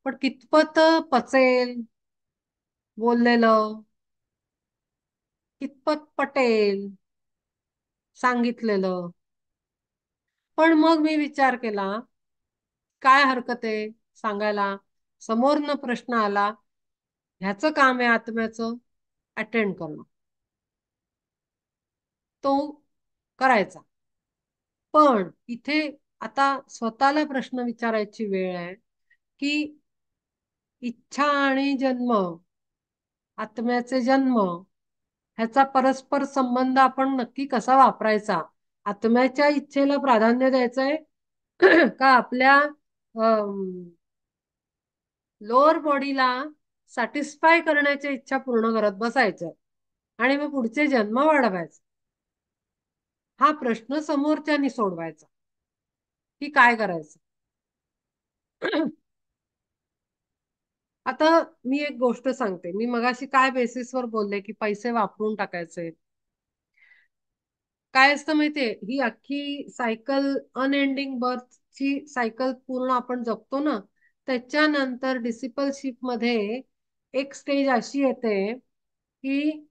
S1: पण कितपत पचेल बोललेलं, कितपत पटेल सांगितलेलं. पण मग मी विचार केला, काय हरकत आहे सांगायला. समोरनं प्रश्न आला, ह्याचं काम आहे आत्म्याचं अटेंड करणं, तो करायचा. पण इथे आता स्वतःला प्रश्न विचारायची वेळ आहे की इच्छा आणि जन्म, आत्म्याचे जन्म, ह्याचा परस्पर संबंध आपण नक्की कसा वापरायचा. आत्म्याच्या इच्छेला प्राधान्य द्यायचंय का आपल्या लोअर बॉडीला सॅटिस्फाय करण्याच्या इच्छा पूर्ण करत बसायचं आणि मग पुढचे जन्म वाढवायचे. हा प्रश्न समोरच्यानी सोडवायचा की काय करायचं. आता मी एक गोष्ट सांगते. मी मगाशी काय बेसिसवर बोलले की पैसे वापरून टाकायचे. काय असतं माहितीये, ही अख्खी सायकल, अनएंडिंग बर्थची सायकल पूर्ण आपण जगतो ना, त्याच्यानंतर डिसिपलशिप मध्ये एक स्टेज अशी येते की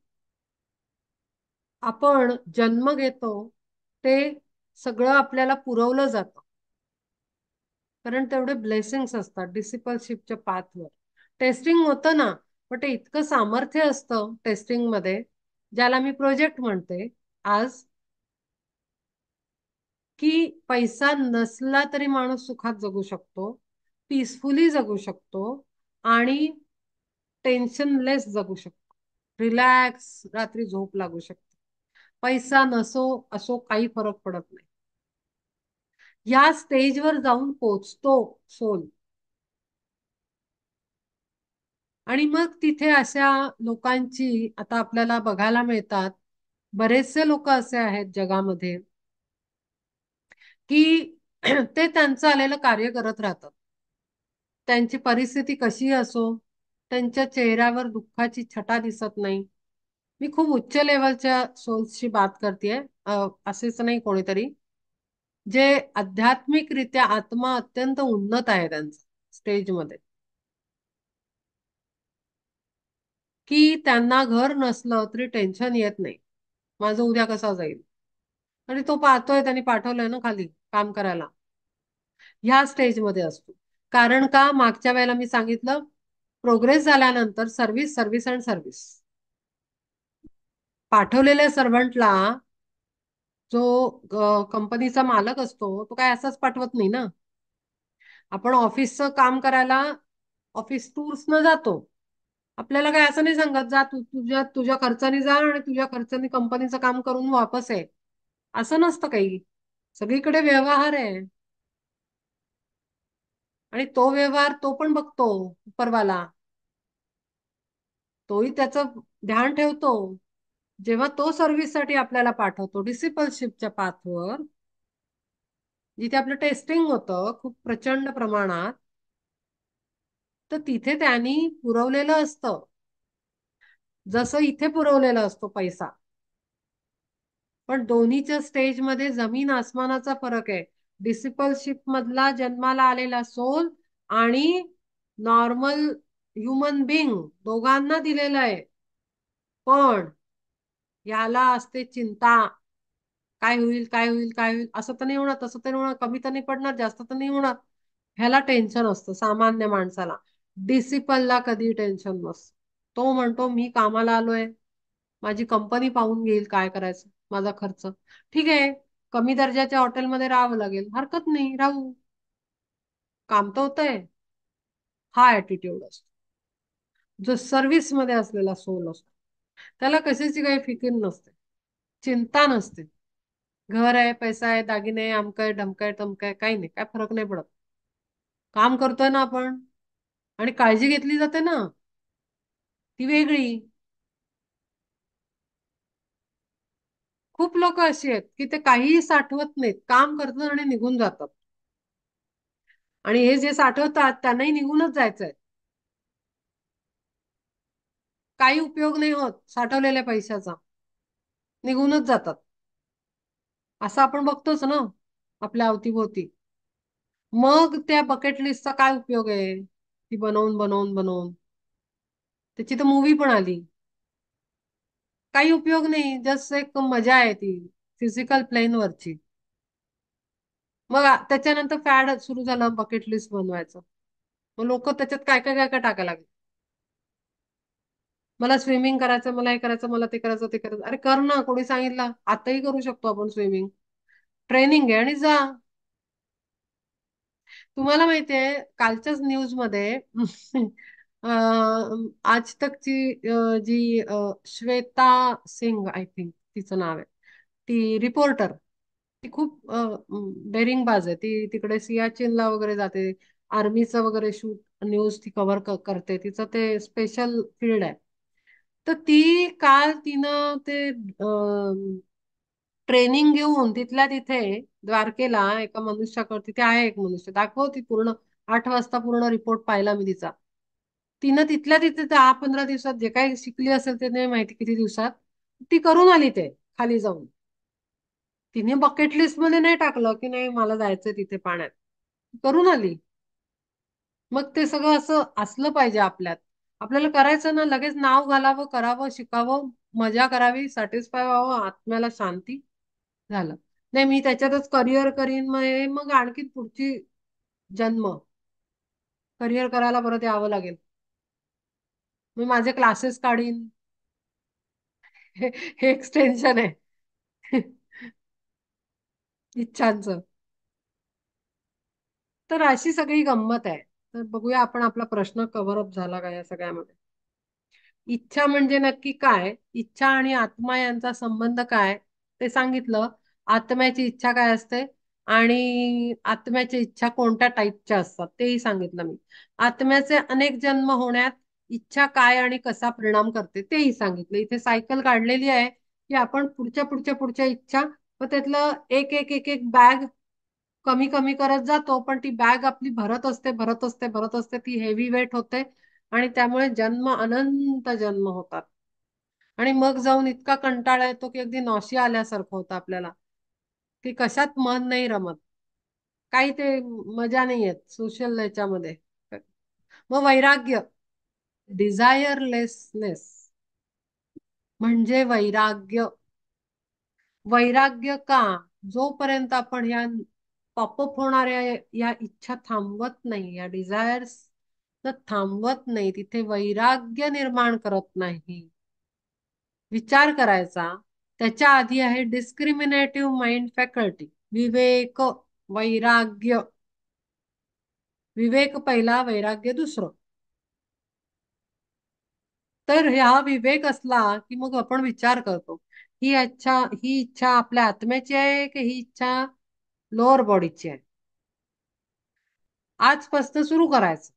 S1: आपण जन्म घेतो, ते सगळं आपल्याला पुरवलं जातं, कारण तेवढे ब्लेसिंग्स असतात डिसिपलशिपच्या पाथवर. टेस्टिंग होतं ना, पण ते इतकं सामर्थ्य असतं टेस्टिंग मध्ये, ज्याला मी प्रोजेक्ट म्हणते आज, की पैसा नसला तरी माणूस सुखात जगू शकतो, पीसफुली जगू शकतो आणि टेन्शनलेस जगू शकतो, रिलॅक्स रात्री झोप लागू शकते. पैसा नसो असो काही फरक पडत नाही. या स्टेजवर जाऊन पोचतो सोल. आणि मग तिथे अशा लोकांची आता आपल्याला बघायला मिळतात. बरेचसे लोक असे आहेत जगामध्ये की ते त्यांचं आलेलं कार्य करत राहतात. त्यांची परिस्थिती कशी असो, त्यांच्या चेहऱ्यावर दुःखाची छटा दिसत नाही. मी खूप उच्च लेवलच्या सोल्सची बात करतेय, असेच नाही कोणीतरी, जे आध्यात्मिकरित्या आत्मा अत्यंत उन्नत आहे त्यांचा स्टेजमध्ये, की त्यांना घर नसलं तरी टेन्शन येत नाही, माझं उद्या कसा जाईल. आणि तो पाहतोय, त्यांनी पाठवलंय ना खाली काम करायला. ह्या स्टेजमध्ये असतो. कारण का, मागच्या वेळेला मी सांगितलं, प्रोग्रेस झाल्यानंतर सर्व्हिस, सर्व्हिस अँड सर्व्हिस. पाठवलेल्या सर्वंटला जो कंपनीचा मालक असतो, तो काय असाच पाठवत नाही ना. आपण ऑफिसचं काम करायला ऑफिस टूर्स न जातो. आपल्याला काय असं नाही सांगत, जा तू तुझ्या तुझ्या खर्चाने जा आणि तुझ्या खर्चाने कंपनीचं काम करून वापस आहे. असं नसतं काही. सगळीकडे व्यवहार आहे आणि तो व्यवहार तो पण बघतो उपरवाला. तोही त्याचं ध्यान ठेवतो. जेव्हा तो सर्व्हिससाठी आपल्याला पाठवतो डिसिपलशिपच्या पाथवर, जिथे आपलं टेस्टिंग होतं खूप प्रचंड प्रमाणात, तर तिथे त्यांनी पुरवलेलं असतं जसं इथे पुरवलेला असतो पैसा. पण दोन्हीच्या स्टेजमध्ये जमीन आसमानाचा फरक आहे. डिसिपलशिप मधला जन्माला आलेला सोल आणि नॉर्मल ह्युमन बिंग दोघांना दिलेलं आहे. पण याला असते चिंता, काय होईल काय होईल काय होईल, असं तर नाही होणार, तसं तर नाही होणार, कमी तर नाही पडणार, जास्त तर नाही होणार. ह्याला टेन्शन असतं सामान्य माणसाला. डिसिपलला कधी टेन्शन नसतं. तो म्हणतो मी कामाला आलोय, माझी कंपनी पाहून घेईल काय करायचं, माझा खर्च ठीक आहे. कमी दर्जाच्या हॉटेलमध्ये राहावं लागेल, हरकत नाही, राहू, काम तर होतंय. हा ऍटिट्यूड असतो जो सर्व्हिस मध्ये असलेला सोल असतो. त्याला कशाची काही फिकीर नसते, चिंता नसते. घर आहे, पैसा आहे, दागिने आहे, अमकं आहे, ढमकं आहे, तमकं आहे, काही नाही, काय फरक नाही पडत. काम करतोय ना आपण, आणि काळजी घेतली जाते ना, ती वेगळी. खूप लोक अशी आहेत की ते काहीही साठवत नाहीत, काम करतात आणि निघून जातात. आणि हे जे साठवतात त्यांनाही निघूनच जायचंय, काही उपयोग नाही होत साठवलेल्या पैशाचा, निघूनच जातात. असं आपण बघतोच ना आपल्या अवतीभोवती. मग त्या बकेट लिस्टचा काय उपयोग आहे, ती बनवून बनवून बनवून. त्याची तर मूवी पण आली, काही उपयोग नाही, जस्ट एक मजा आहे ती फिजिकल प्लेन वरची. मग त्याच्यानंतर फॅड सुरू झालं बकेट लिस्ट बनवायचं. मग लोक त्याच्यात काय काय काय काय टाकायला लागले. मला स्विमिंग करायचं, मला हे करायचं, मला ते करायचं, ते करायचं. अरे कर ना, कोणी सांगितलं? आताही करू शकतो आपण स्विमिंग, ट्रेनिंग आहे आणि जा. तुम्हाला माहितीये कालच्याच न्यूज मध्ये आज तकची जी श्वेता सिंग, आय थिंक तिचं नाव आहे, ती रिपोर्टर, ती खूप डेअरिंग बाज आहे. ती तिकडे सियाचीनला वगैरे जाते, आर्मीचं वगैरे शूट, न्यूज ती कव्हर करते, तिचं ते स्पेशल फील्ड आहे. तर ती काल तिनं ते ट्रेनिंग घेऊन तिथल्या तिथे द्वारकेला एका मनुष्याकडे, तिथे आहे एक मनुष्य, दाखवती पूर्ण 8 वाजता पूर्ण रिपोर्ट पाहिला मी तिचा. तिनं तिथल्या तिथे 10-15 दिवसात जे काही शिकली असेल ते नाही माहिती किती दिवसात, ती करून आली ते खाली जाऊन. तिने बकेट लिस्ट मध्ये नाही टाकलं की नाही मला जायचंय तिथे पाण्यात, करून आली. मग ते सगळं असं असलं पाहिजे आपल्यात. आपल्याला करायचं ना, लगेच नाव घालावं, करावं, शिकावं, मजा करावी, सॅटिस्फाय व्हावं, आत्म्याला शांती, झालं. नाही मी त्याच्यातच करिअर करीन, मग आणखी पुढची जन्म करिअर करायला परत यावं लागेल. मी माझे क्लासेस काढीन. हे हे एक्सटेन्शन आहे इच्छांचं. तर अशी सगळी गंमत आहे. तर बघूया आपण आपला प्रश्न कव्हर अप झाला का या सगळ्यामध्ये. इच्छा म्हणजे नक्की काय, इच्छा आणि आत्मा यांचा संबंध काय ते सांगितलं. आत्म्याची इच्छा काय असते आणि आत्म्याच्या इच्छा कोणत्या टाईपच्या असतात तेही सांगितलं मी. आत्म्याचे अनेक जन्म होण्यात इच्छा काय आणि कसा परिणाम करते तेही सांगितलं. इथे सायकल काढलेली आहे की आपण पुढच्या पुढच्या पुढच्या इच्छा, व त्यातलं एक एक एक एक बॅग कमी कमी करत जातो, पण ती बॅग आपली भरत असते, भरत असते, भरत असते, ती हेवी वेट होते. आणि त्यामुळे जन्म, अनंत जन्म होतात. आणि मग जाऊन इतका कंटाळा येतो की अगदी नॉशी आल्यासारखं होतं आपल्याला, की कशात मन नाही रमत, काही ते मजा नाही येत सोशल याच्यामध्ये. मग वैराग्य, डिझायरलेसनेस म्हणजे वैराग्य. वैराग्य का? जोपर्यंत आपण या पॉपअप होणाऱ्या या इच्छा थांबवत नाही, या डिझायर्स थांबवत नाही, तिथे वैराग्य निर्माण करत नाही. विचार करायचा. त्याच्या आधी आहे डिस्क्रिमिनेटिव्ह माइंड फॅकल्टी, विवेक, वैराग्य. विवेक पहिला, वैराग्य दुसरं. तर हा विवेक असला की मग आपण विचार करतो, ही इच्छा आपल्या आत्म्याची आहे की ही इच्छा लोअर बॉडीची आहे. आजपासून सुरू करायचं.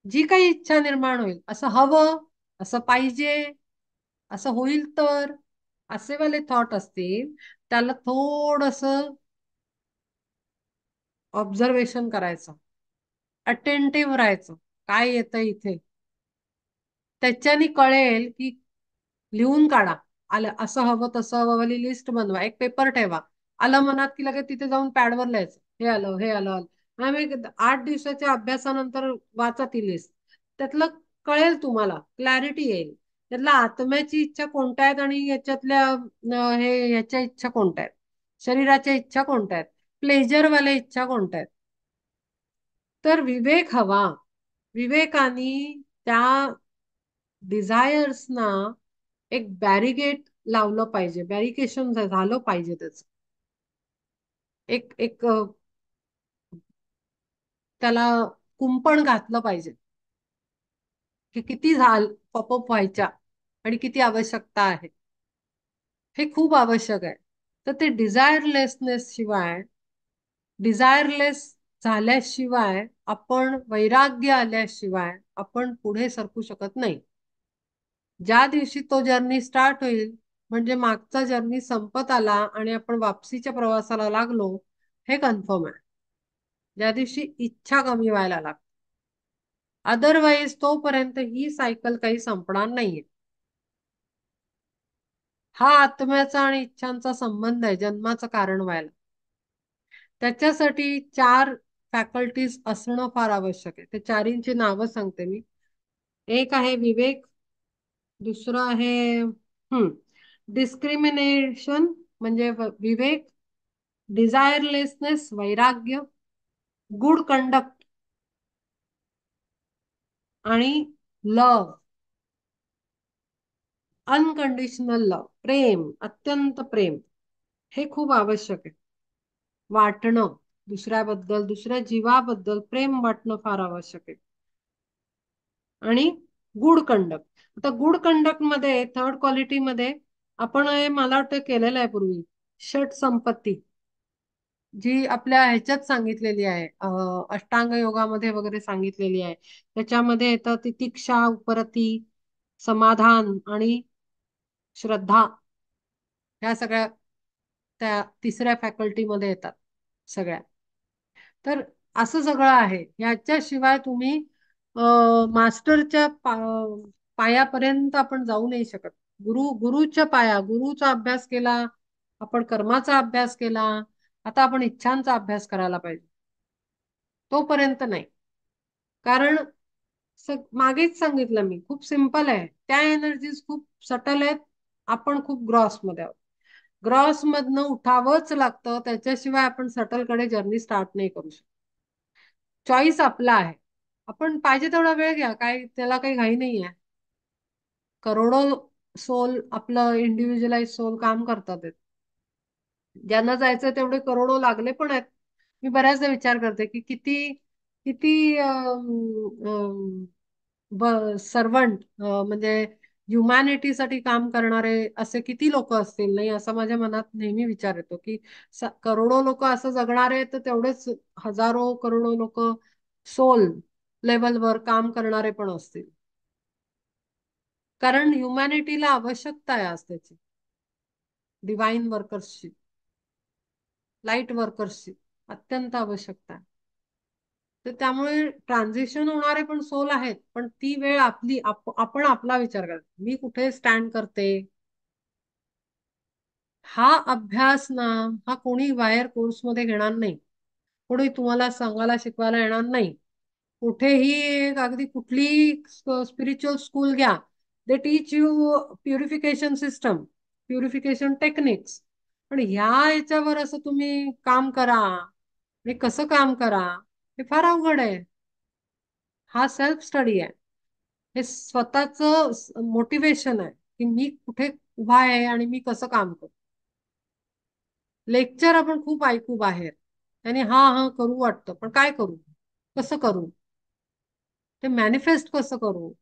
S1: जी काही इच्छा निर्माण होईल, असं हवं, असं पाहिजे, असं होईल तर, असे वाले थॉट असतील, त्याला थोडस ऑब्झर्वेशन करायचं, अटेंटिव्ह राहायचं, काय येतं इथे. त्याच्याने कळेल की लिहून काढा. आलं असं हवं तसं हवं वाली लिस्ट बनवा, एक पेपर ठेवा. आलं मनात की लगेच तिथे जाऊन पॅडवर लिहायचं, हे आलं, हे आलं, आलं. आणि मग 8 दिवसाच्या अभ्यासानंतर वाचा ती लिस्ट. त्यातलं कळेल तुम्हाला, क्लॅरिटी येईल. त्यातल्या आत्म्याची इच्छा कोणत्या आहेत आणि याच्यातल्या ह्याच्या इच्छा कोणत्या आहेत, शरीराच्या इच्छा कोणत्या आहेत, प्लेजरवाल्या इच्छा कोणत्या आहेत. तर विवेक हवा. विवेकाने त्या डिझायर्सना एक बॅरिगेट लावलं पाहिजे, बॅरिकेशन झालं पाहिजे त्याच. एक एक त्याला कुंपण घातलं पाहिजे की किती पॉपअप व्हायच्या आणि किती आवश्यकता आहे. हे खूप आवश्यक आहे. तर ते डिझायरलेसनेस शिवाय, डिझायरलेस झाल्याशिवाय, आपण वैराग्य आल्याशिवाय आपण पुढे सरकू शकत नाही. ज्या दिवशी तो जर्नी स्टार्ट होईल म्हणजे मागचा जर्नी संपत आला आणि आपण वापसीच्या प्रवासाला लागलो, हे कन्फर्म आहे. ज्या दिवशी इच्छा कमी व्हायला लागते, अदरवाईज तोपर्यंत ही सायकल काही संपणार नाहीये. हा आत्म्याचा आणि इच्छांचा संबंध आहे जन्माचं कारण व्हायला. त्याच्यासाठी 4 फॅकल्टीज असणं फार आवश्यक आहे. ते चारींची नावं सांगते मी. एक आहे विवेक, दुसरं आहे डिस्क्रिमिनेशन म्हणजे विवेक, डिझायरलेसनेस वैराग्य, गुड कंडक्ट आणि लव, अनकंडिशनल लव, प्रेम, अत्यंत प्रेम. हे खूप आवश्यक आहे. वाटणं दुसऱ्याबद्दल, दुसऱ्या जीवाबद्दल प्रेम वाटणं फार आवश्यक आहे. आणि गुड कंडक्ट. आता गुड कंडक्ट मध्ये, थर्ड क्वालिटी मध्ये आपण मला वाटतं केलेलं आहे पूर्वी, षट संपत्ती, जी आपल्या ह्याच्यात सांगितलेली आहे, अष्टांग योगामध्ये वगैरे सांगितलेली आहे. त्याच्यामध्ये येतं तितिक्षा, उपरती, समाधान आणि श्रद्धा. ह्या सगळ्या त्या तिसऱ्या फॅकल्टीमध्ये येतात सगळ्या. तर असं सगळं आहे. ह्याच्याशिवाय तुम्ही मास्टरच्या पायापर्यंत आपण जाऊ नाही शकत. गुरुच्या पाया, गुरुचा अभ्यास केला, आपण कर्माचा अभ्यास केला, आता आपण इच्छांचा अभ्यास करायला पाहिजे. तोपर्यंत नाही. कारण मागेच सांगितलं मी, खूप सिंपल आहे. त्या एनर्जीज खूप सटल आहेत, आपण खूप ग्रॉस मध्ये आहोत. ग्रॉस मधनं उठावंच लागतं, त्याच्याशिवाय आपण सटल कडे जर्नी स्टार्ट नाही करू शकत. चॉईस आपला आहे. आपण पाहिजे तेवढा वेळ घ्या, काय त्याला काही घाई नाही आहे. करोडो सोल, आपलं इंडिव्हिज्युअलाइज सोल काम करतात. ज्यांना जायचं तेवढे करोडो लागले पण आहेत. मी बऱ्याचदा विचार करते की किती किती सर्वंट, म्हणजे ह्युमॅनिटीसाठी काम करणारे असे किती लोक असतील नाही, असं माझ्या मनात नेहमी विचार येतो की करोडो लोक असं जगणारे, तर तेवढेच हजारो करोडो लोक सोल लेवलवर काम करणारे पण असतील. कारण ह्युमॅनिटीला आवश्यकता आहे आज त्याची, डिवाइन वर्कर्सची, लाईट वर्कर्सची अत्यंत आवश्यकता आहे. तर त्यामुळे ट्रान्झिशन होणारे पण सोल आहेत, पण ती वेळ आपली, आपण आपला विचार करतो मी कुठे स्टँड करते. हा अभ्यास ना, हा कोणी बाहेर कोर्समध्ये घेणार नाही, कोणी तुम्हाला सांगायला शिकवायला येणार नाही. कुठेही अगदी कुठली स्पिरिच्युअल स्कूल घ्या, they teach you purification system, purification techniques. पण ह्या याच्यावर असं तुम्ही काम करा, हे कसं काम करा, हे फार अवघड आहे. हा सेल्फ स्टडी आहे. हे स्वतःच मोटिवेशन आहे की मी कुठे उभा आहे आणि मी कसं काम करू. लेक्चर आपण खूप ऐकू बाहेर, आणि हा हा करू वाटतं, पण काय करू, कसं करू, ते मॅनिफेस्ट कसं करू.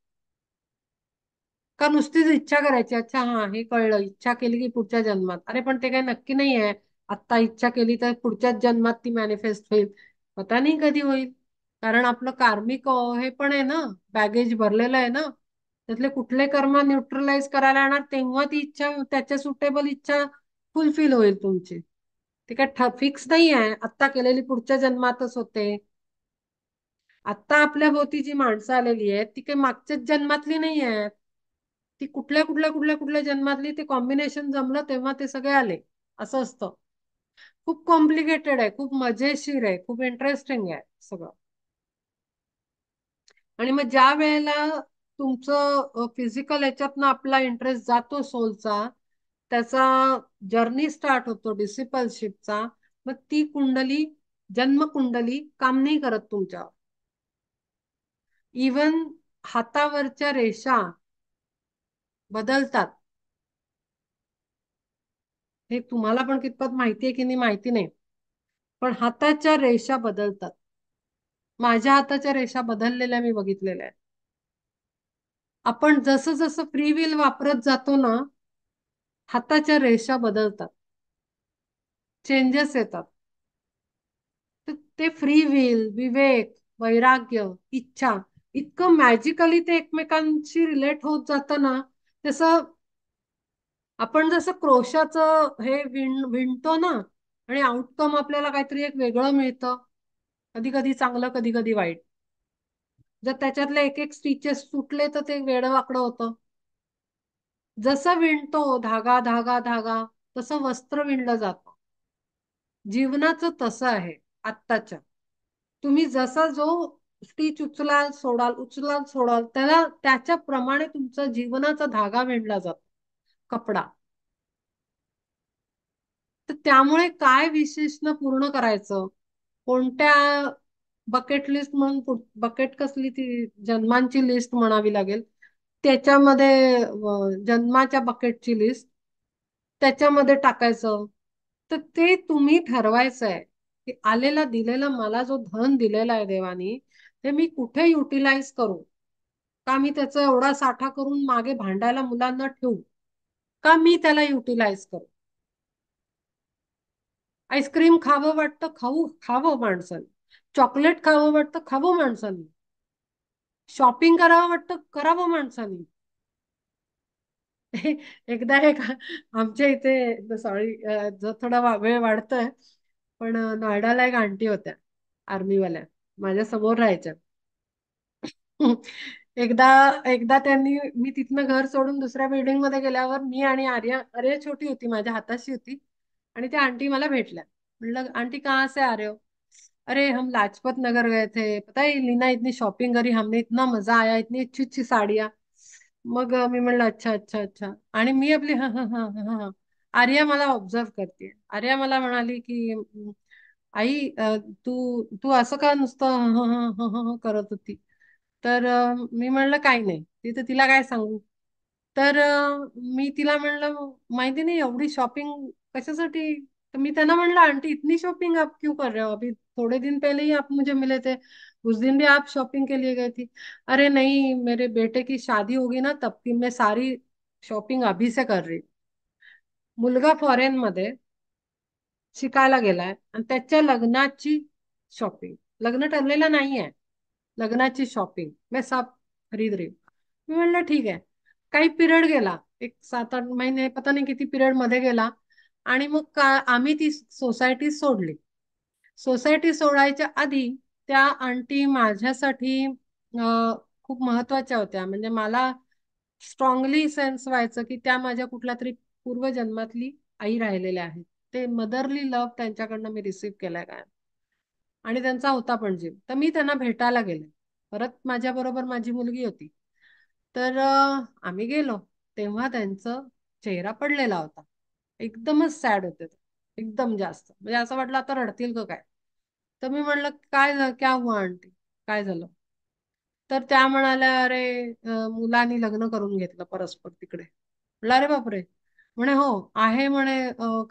S1: का नुसतीच इच्छा करायची, अच्छा हा हे कळलं, इच्छा केली की पुढच्या जन्मात, अरे पण ते काही नक्की नाही आहे. आत्ता इच्छा केली तर पुढच्याच जन्मात ती मॅनिफेस्ट होईल, पता नाही कधी होईल. कारण आपलं कार्मिक हे पण आहे ना, बॅगेज भरलेलं आहे ना. त्यातले कुठले कर्म न्यूट्रलाइज करायला येणार, तेव्हा ती इच्छा, त्याच्या सुटेबल इच्छा फुलफिल होईल तुमची. ते काय फिक्स नाही आहे, आत्ता केलेली पुढच्या जन्मातच होते. आत्ता आपल्या भोवती जी माणसं आलेली आहेत ती काही मागच्याच जन्मातली नाही आहेत, ती कुठल्या कुठल्या कुठल्या कुठल्या जन्मातली, ते कॉम्बिनेशन जमलं तेव्हा ते सगळे आले. असं असतं. खूप कॉम्प्लिकेटेड आहे, खूप मजेशीर आहे, खूप इंटरेस्टिंग आहे सगळं. आणि मग ज्या वेळेला तुमचं फिजिकल याच्यातनं आपला इंटरेस्ट जातो सोलचा, त्याचा जर्नी स्टार्ट होतो डिसिपलशिपचा, मग ती कुंडली, जन्म कुंडली काम नाही करत तुमच्यावर. इवन हातावरच्या रेषा बदलतात. हे तुम्हाला पण कितपत माहितीये की नाही माहिती नाही, पण हाताच्या रेषा बदलतात. माझ्या हाताच्या रेषा बदललेल्या मी बघितलेल्या आहेत. आपण जसं जसं फ्री व्हील वापरत जातो ना, हाताच्या रेषा बदलतात, चेंजेस येतात. तर ते फ्री व्हील, विवेक, वैराग्य, इच्छा, इतकं मॅजिकली ते एकमेकांशी रिलेट होत जातं ना. तसं आपण जसं क्रोशाचं हे विणतो ना, आणि आउटकम आपल्याला काहीतरी एक वेगळं मिळतं, कधी कधी चांगलं, कधी कधी वाईट. जर त्याच्यातले एक एक स्टिचेस सुटले तर ते वेडं वाकडं होतं. जसं विणतो धागा धागा धागा, तसं वस्त्र विणलं जातं. जीवनाचं तसं आहे आत्ताच्या. तुम्ही जसा जो स्टिच उचलाल सोडाल, उचलाल सोडाल, त्याला त्याच्याप्रमाणे तुमचा जीवनाचा धागा विणला जातो, कपडा. तर त्यामुळे काय विशेषण पूर्ण करायचं, कोणत्या बकेट लिस्ट म्हणून, बकेट कसली ती जन्मांची लिस्ट म्हणावी लागेल, त्याच्यामध्ये जन्माच्या बकेटची लिस्ट त्याच्यामध्ये टाकायचं. तर ते तुम्ही ठरवायचं आहे की आलेला दिलेला मला जो धन दिलेला आहे देवानी, ते मी कुठे युटिलाइज करू. का मी त्याचा एवढा साठा करून मागे भांडायला मुलांना ठेवू, का मी त्याला युटिलाइज करू. आईस्क्रीम खावं वाटतं, खावं माणसाने. चॉकलेट खावं वाटतं, खावं माणसाने. शॉपिंग करावं वाटतं, करावं माणसाने. एकदा एक आमच्या इथे, सॉरी जो थोडा वेळ वाढतोय, पण नोएडाला एक आंटी होत्या आर्मीवाल्या, माझ्या समोर राहायच्या. एकदा एकदा त्यांनी, मी तिथनं घर सोडून दुसऱ्या बिल्डिंग मध्ये गेल्यावर, मी आणि आर्या छोटी होती, माझ्या हाताशी होती, आणि त्या आंटी मला भेटल्या. म्हणलं, आंटी कहाँ से आ रहे हो? अरे हम लाजपत नगर गए थे, पता है लीना इतनी शॉपिंग करी हमने, इतना मजा आया, इतनी अच्छी अच्छी साड़ियाँ. मग मी म्हणलं अच्छा अच्छा अच्छा. आणि मी आपली हा हा हा हा हा. आर्या मला ऑब्झर्व करते. आर्या मला म्हणाली की आई तू तू असं का नुसतं करत होती. तर मी म्हणलं काही नाही, तिथं तिला काय सांगू. तर मी तिला म्हणलं माहिती नाही एवढी शॉपिंग कशासाठी. तो मी त्यांना म्हणला आंटी इतनी शॉपिंग आप क्यों कर रहे हो, अभी थोड़े दिन पहले ही आप मुझे मिले थे, उस दिन भी आप शॉपिंग के लिए गई थी. अरे नहीं, मेरे बेटे की शादी होगी ना, तब की मैं सारी शॉपिंग अभी से कर रही. मुलगा फॉरेन मध्ये शिकायला गेलाय, आणि त्याच्या लग्नाची शॉपिंग, लग्न ठरलेलं नाहीये, लग्नाची शॉपिंग मैं सब खरीद रही हूँ. मी म्हणलं ठीक आहे. काही पिरियड गेला, एक 7-8 महिने, पता नाही किती पिरियड मध्ये गेला. आणि मग आम्ही ती सोसायटी सोडली. सोसायटी सोडायच्या आधी त्या आंटी माझ्यासाठी खूप महत्वाच्या होत्या. म्हणजे मला स्ट्रॉंगली सेन्स व्हायचं की त्या माझ्या कुठल्या तरी पूर्वजन्मातली आई राहिलेल्या आहेत. ते मदरली लव्ह त्यांच्याकडनं मी रिसीव्ह केलाय काय, आणि त्यांचा होता पण जीव. तर मी त्यांना भेटायला गेले. परत माझ्या बरोबर माझी मुलगी होती. तर आम्ही गेलो, तेव्हा त्यांचं चेहरा पडलेला होता. एकदमच सॅड होते ते. एकदम जास्त, म्हणजे असं वाटलं आता रडतील का काय. तर मी म्हणलं काय झालं, क्या हुआ आंटी, काय झालं. तर त्या म्हणाल्या अरे मुलांनी लग्न करून घेतलं परस्पर तिकडे. म्हटलं अरे बापरे. म्हणे हो आहे म्हणे,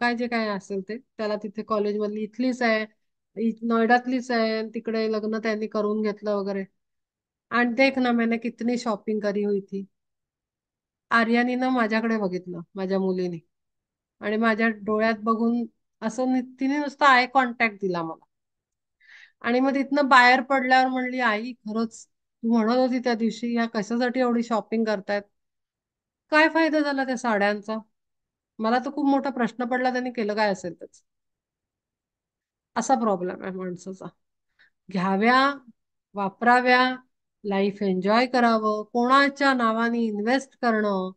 S1: काय जे काय असेल ते, त्याला तिथे कॉलेजमधली इथलीच आहे, नोएडातलीच आहे, तिकडे लग्न त्यांनी करून घेतलं वगैरे. आणि देख ना मैंने कितनी शॉपिंग करी हुई थी. आर्यानीनं माझ्याकडे बघितलं, माझ्या मुलीने, आणि माझ्या डोळ्यात बघून असं तिने नुसतं आय कॉन्टॅक्ट दिला मला. आणि मग तिथनं बाहेर पडल्यावर म्हणली आई खरंच तू म्हणत होती त्या दिवशी ह्या कशासाठी एवढी शॉपिंग करतायत, काय फायदा झाला त्या साड्यांचा. मला तर खूप मोठा प्रश्न पडला त्यांनी केलं काय असेल त्याच. असा प्रॉब्लेम आहे माणसाचा. घ्याव्या, वापराव्या, लाईफ एन्जॉय करावं, कोणाच्या नावाने इन्व्हेस्ट करणं,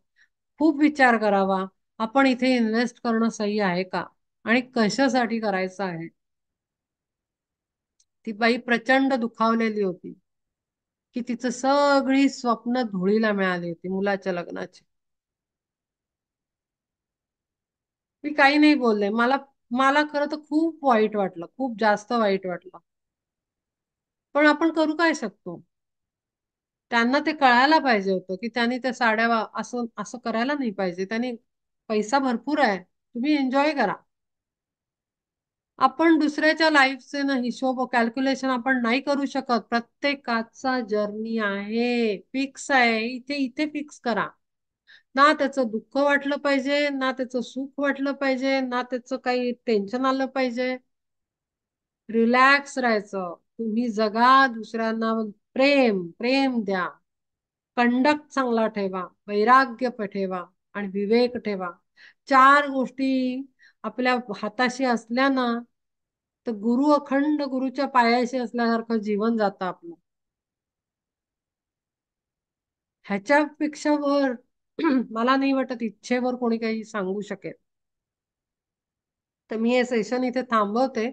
S1: खूप विचार करावा. आपण इथे इन्व्हेस्ट करणं सही आहे का, आणि कशासाठी करायचं आहे. ती बाई प्रचंड दुखावलेली होती की तिचं सगळी स्वप्न धुळीला मिळाली होती मुलाच्या लग्नाची. मी काही नाही बोलले. मला मला खरं तर खूप वाईट वाटलं, खूप जास्त वाईट वाटलं. पण आपण करू काय शकतो. त्यांना ते कळायला पाहिजे होतं की त्यांनी त्या साड्या असं असं करायला नाही पाहिजे. त्यांनी पैसा भरपूर आहे, तुम्ही एन्जॉय करा. आपण दुसऱ्याच्या लाईफचे ना हिशोब कॅल्क्युलेशन आपण नाही करू शकत. प्रत्येकाचा जर्नी आहे, फिक्स आहे, इथे इथे फिक्स करा. ना त्याचं दुःख वाटलं पाहिजे, ना त्याचं सुख वाटलं पाहिजे, ना त्याचं काही टेन्शन आलं पाहिजे. रिलॅक्स राहायचं. तुम्ही जगा, दुसऱ्यांना प्रेम प्रेम द्या, कंडक्ट चांगला ठेवा, वैराग्य ठेवा आणि विवेक ठेवा. 4 गोष्टी आपल्या हाताशी असल्या ना, तर गुरु अखंड गुरुच्या पायाशी असल्यासारखं जीवन जातं आपलं. ह्याच्यापेक्षा वर मला नाही वाटत इच्छेवर कोणी काही सांगू शकेल. तर मी हे सेशन इथे थांबवते.